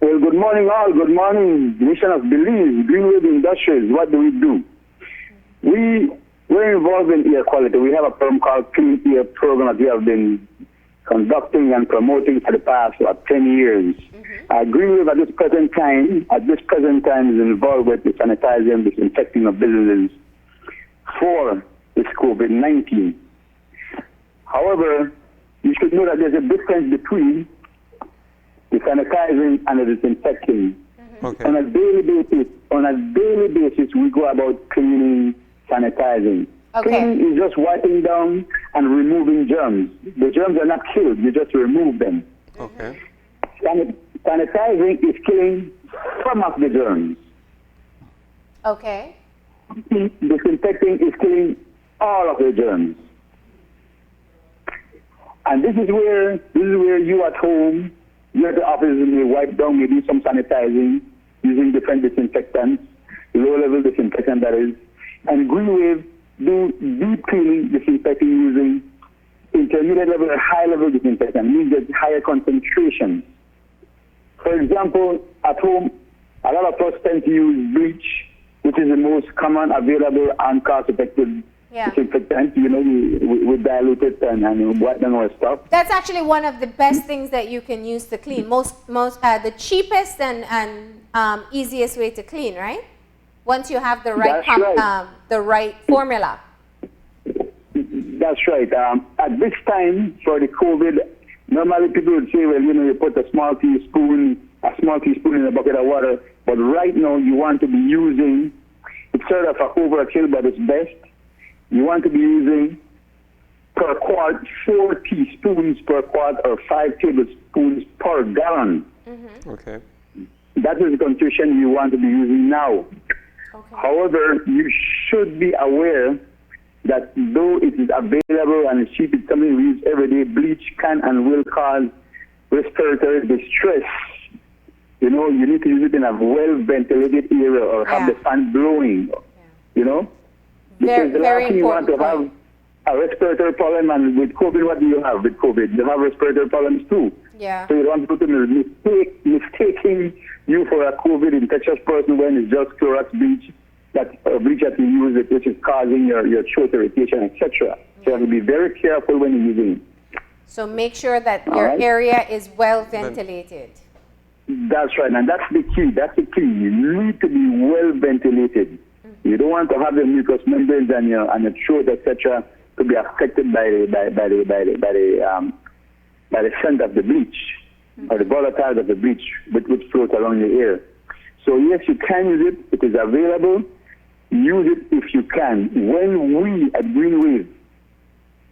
Well, good morning all. Good morning, Mission of Belize, Green Wave Industries. What do we do? We're involved in air quality. We have a program called Clean Air Program that we have been conducting and promoting for the past 10 years. Green Wave at this present time is involved with the sanitizing and disinfecting of businesses for this COVID-19. However, you should know that there's a difference between the sanitizing and the disinfecting. Okay. On a daily basis, we go about cleaning, sanitizing. Okay. Cleaning is just wiping down and removing germs. The germs are not killed, you just remove them. Okay. Sanitizing is killing some of the germs. Okay. Disinfecting is killing all of the germs. And this is where you at home, you at the office, may wipe down, maybe some sanitizing using different disinfectants, low-level disinfectant that is. And Green Wave do deep cleaning disinfecting using intermediate level or high level disinfectant, means there's higher concentration. For example, at home, a lot of us tend to use bleach, which is the most common, available, and cost-effective disinfectant, with diluted and what and all stuff. That's actually one of the best things that you can use to clean. The cheapest and easiest way to clean, right? Once you have the right the right formula. That's right. At this time for the COVID, normally people would say, well, you put a small teaspoon in a bucket of water. But right now, you want to be using, it's sort of an overkill, but it's best. You want to be using per quart 4 teaspoons per quart or 5 tablespoons per gallon. Okay. That is the concentration you want to be using now. Okay. However, you should be aware that though it is available and it's cheap, it's something we use every day, bleach can and will cause respiratory distress. You need to use it in a well-ventilated area or have the fan blowing, Because the last thing you want to have a respiratory problem, and with COVID, what do you have with COVID? You have respiratory problems too. Yeah. So you don't want people mistaking you for a COVID infectious person when it's just Clorox bleach that you use it, which is causing your throat irritation, etc. So you have to be very careful when you're using it. So make sure that your area is well ventilated. That's right, and that's the key. You need to be well ventilated. You don't want to have the mucous membranes and your throat, etc., to be affected by the scent of the bleach or the volatiles of the bleach which floats along the air. So yes, you can use it. It is available. Use it if you can. When we at Green Wave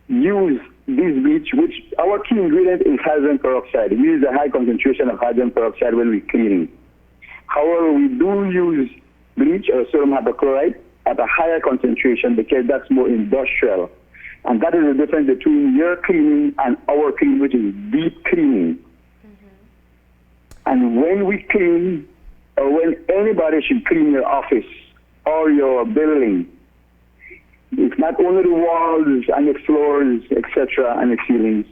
use this bleach, which our key ingredient is hydrogen peroxide. We use a high concentration of hydrogen peroxide when we're cleaning. However, we do use bleach or sodium hypochlorite at a higher concentration because that's more industrial. And that is the difference between your cleaning and our cleaning, which is deep cleaning. And when we clean, or when anybody should clean your office or your building, it's not only the walls and the floors, etc., and the ceilings.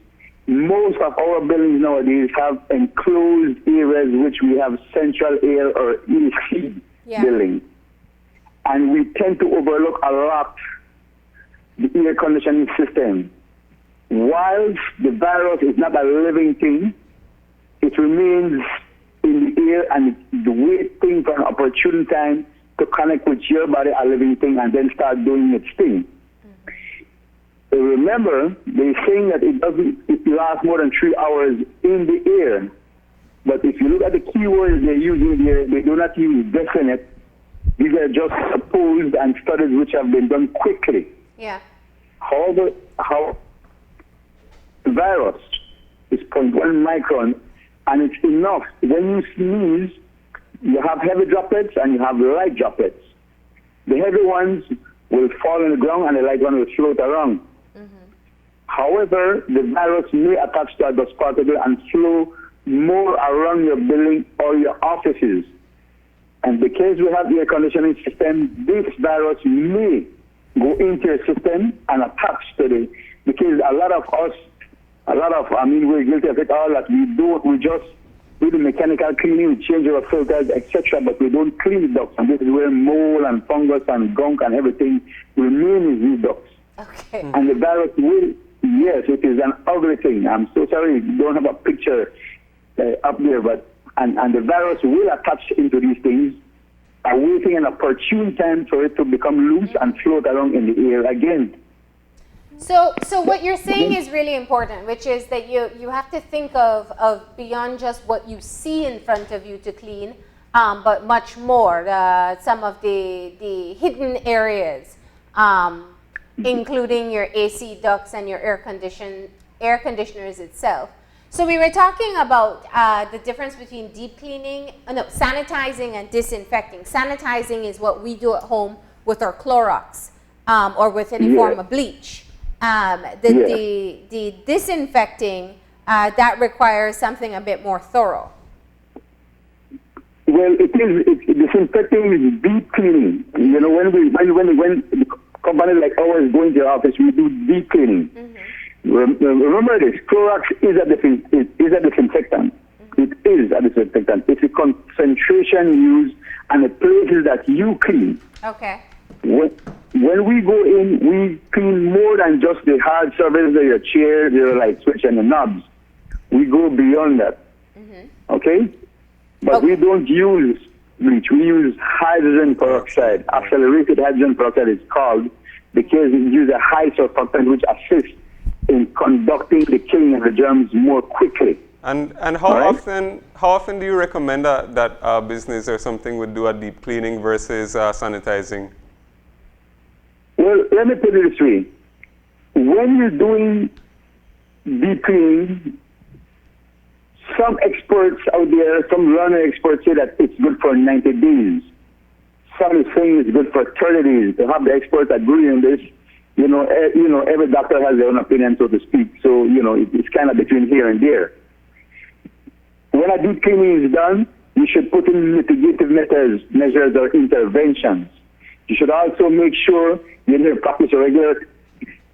Most of our buildings nowadays have enclosed areas which we have central air or AC building. And we tend to overlook a lot the air conditioning system. Whilst the virus is not a living thing, it remains in the air and the waiting for an opportune time to connect with your body, a living thing, and then start doing its thing. Remember, they're saying that it lasts more than 3 hours in the air. But if you look at the keywords they're using there, they do not use definite. These are just supposed and studies which have been done quickly. Yeah. However, the virus is 0.1 micron and it's enough. When you sneeze, you have heavy droplets and you have light droplets. The heavy ones will fall on the ground and the light one will float around. However, the virus may attach to a dust particle and flow more around your building or your offices. And because we have the air conditioning system, this virus may go into your system and attach to the, because we're guilty of it all, that we just do the mechanical cleaning, we change our filters, etc., but we don't clean the ducts. And this is where mold and fungus and gunk and everything remain in these ducts. Okay. And the virus will, yes, it is an ugly thing. I'm so sorry you don't have a picture up there, but and the virus will attach into these things, awaiting an opportune time for it to become loose and float around in the air again. So what you're saying is really important, which is that you have to think of beyond just what you see in front of you to clean, but much more, some of the hidden areas, including your AC ducts and your air conditioners itself. So we were talking about the difference between sanitizing and disinfecting. Sanitizing is what we do at home with our Clorox or with any form of bleach. The disinfecting, that requires something a bit more thorough. Well, disinfecting is deep cleaning. You know, when the company like ours go into your office, we do deep cleaning. Remember this, Clorox is a disinfectant. It is a disinfectant. It's a concentration used on the places that you clean. Okay. When we go in, we clean more than just the hard surface of your chair, your light switch, and the knobs. We go beyond that. Okay? But we don't use bleach. We use hydrogen peroxide. Accelerated hydrogen peroxide is called because it uses a high surfactant which assists in conducting the killing of the germs more quickly. And how often do you recommend that a business or something would do a deep cleaning versus sanitizing? Well, let me put it this way. When you're doing deep cleaning, some experts out there, some learner experts say that it's good for 90 days. Some is saying it's good for 30 days. To have the experts agree on this, you know, every doctor has their own opinion, so to speak. So, you know, it's kind of between here and there. When a deep cleaning is done, you should put in mitigative measures or interventions. You should also make sure you practice a regular,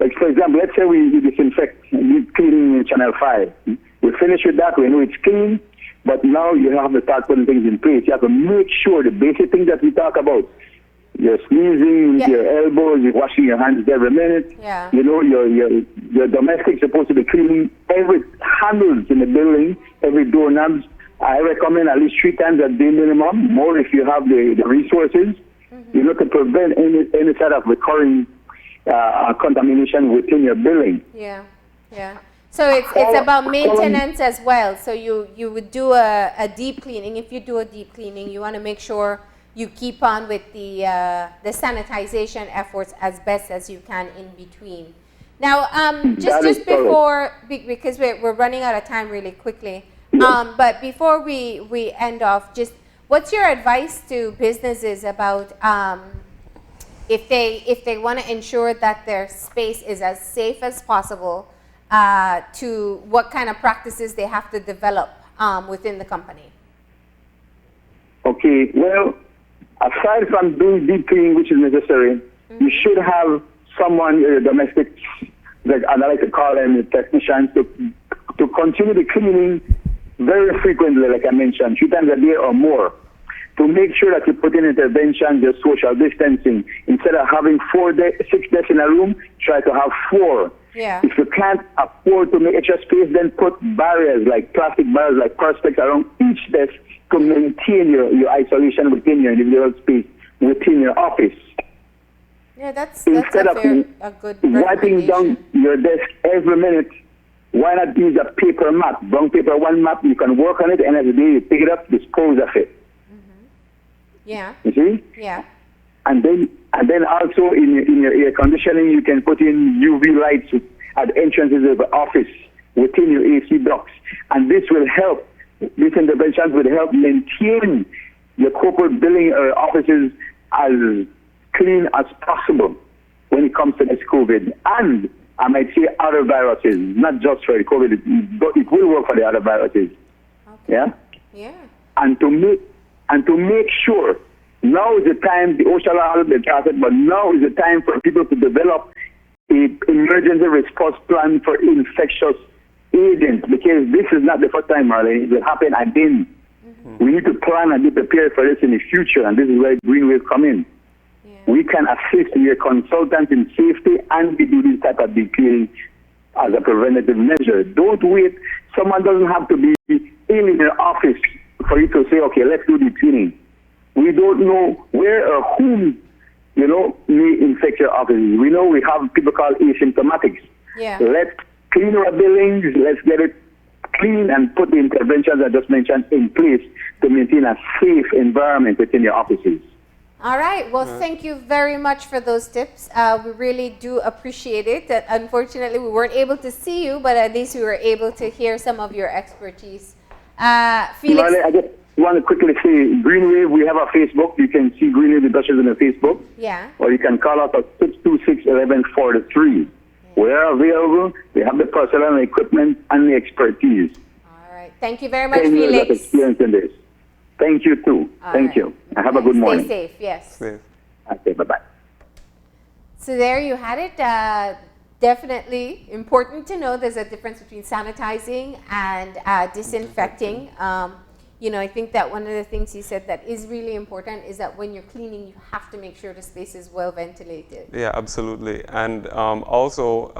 like for example, let's say we disinfect deep cleaning in Channel 5. We finish with that, we know it's clean, but now you have to start putting things in place. You have to make sure the basic things that we talk about, you're sneezing with your elbows, you're washing your hands every minute. Yeah. You know, your domestic supposed to be cleaning every handles in the building, every doorknobs. I recommend at least 3 times a day minimum, more if you have the resources, you know, to prevent any sort of recurring contamination within your building. Yeah, yeah. So it's about maintenance as well. So you would do a deep cleaning. If you do a deep cleaning, you want to make sure you keep on with the sanitization efforts as best as you can in between. Now, just before, because we're running out of time really quickly, but before we end off, just what's your advice to businesses about if they want to ensure that their space is as safe as possible, to what kind of practices they have to develop within the company? Okay, well, aside from doing deep cleaning, which is necessary, you should have someone, domestic, like I like to call them, technicians, to continue the cleaning very frequently, like I mentioned, 3 times a day or more, to make sure that you put in interventions, your social distancing. Instead of having 6 desks in a room, try to have 4. Yeah. If you can't afford to make extra space, then put barriers, like plastic barriers, like perspex around each desk to maintain your isolation within your individual space, within your office. Yeah, that's Instead a of good wiping down your desk every minute, why not use a paper map? Brown paper, one map, you can work on it, and every day you pick it up, dispose of it. Yeah. You see? Yeah. And then also in your air conditioning, you can put in UV lights at entrances of the office within your AC blocks. And this will help These interventions will help maintain your corporate billing offices as clean as possible when it comes to this COVID. And I might say other viruses, not just for the COVID, but it will work for the other viruses. Okay. Yeah? Yeah. And to make sure, now is the time, the OSHA has been started, but now is the time for people to develop an emergency response plan for infectious agents, because this is not the first time, Marlene. It will happen again. We need to plan and be prepared for this in the future, and this is where Greenwave come in. We can assist your consultant in safety, and we do this type of deep cleaning as a preventative measure. Don't wait. Someone doesn't have to be in your office for you to say, okay, let's do deep cleaning. We don't know where or whom, may infect your offices. We know we have people called asymptomatics. Yeah. Let's clean our buildings. Let's get it clean and put the interventions I just mentioned in place to maintain a safe environment within your offices. All right. Well, thank you very much for those tips. We really do appreciate it. That unfortunately we weren't able to see you, but at least we were able to hear some of your expertise. Felix. Marlene, I just want to quickly say, Greenwave, we have a Facebook. You can see Greenwave Industrials on the Facebook. Yeah. Or you can call us at 626-1143. We are available. We have the personnel and equipment and the expertise. All right. Thank you very much, 10 years Felix. of experience in this. Thank you, too. Thank you. And have a good morning. Stay safe, yes. Okay, bye-bye. So there you had it. Definitely important to know there's a difference between sanitizing and disinfecting. I think that one of the things he said that is really important is that when you're cleaning, you have to make sure the space is well ventilated. Yeah, absolutely. And also,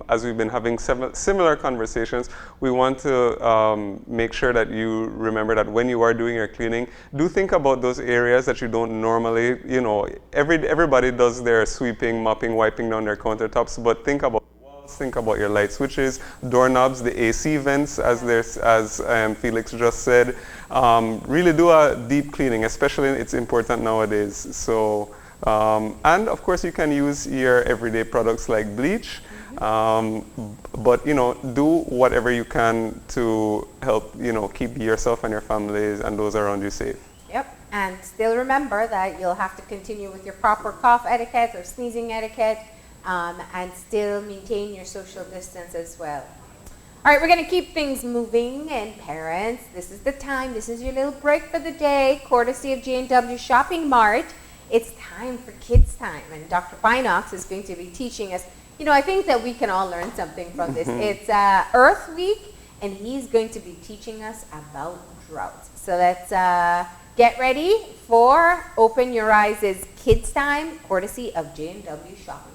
as we've been having similar conversations, we want to make sure that you remember that when you are doing your cleaning, do think about those areas that you don't normally, everybody does their sweeping, mopping, wiping down their countertops, but think about walls, think about your light switches, doorknobs, the AC vents, as Felix just said. Really do a deep cleaning, especially it's important nowadays. So, and of course you can use your everyday products like bleach, but do whatever you can to help keep yourself and your families and those around you safe. Yep, and still remember that you'll have to continue with your proper cough etiquette or sneezing etiquette, and still maintain your social distance as well. All right, we're going to keep things moving, and parents, this is the time. This is your little break for the day, courtesy of J&W Shopping Mart. It's time for Kids Time, and Dr. Binox is going to be teaching us. I think that we can all learn something from this. It's Earth Week, and he's going to be teaching us about droughts. So let's get ready for Open Your Eyes' Kids Time, courtesy of J&W Shopping.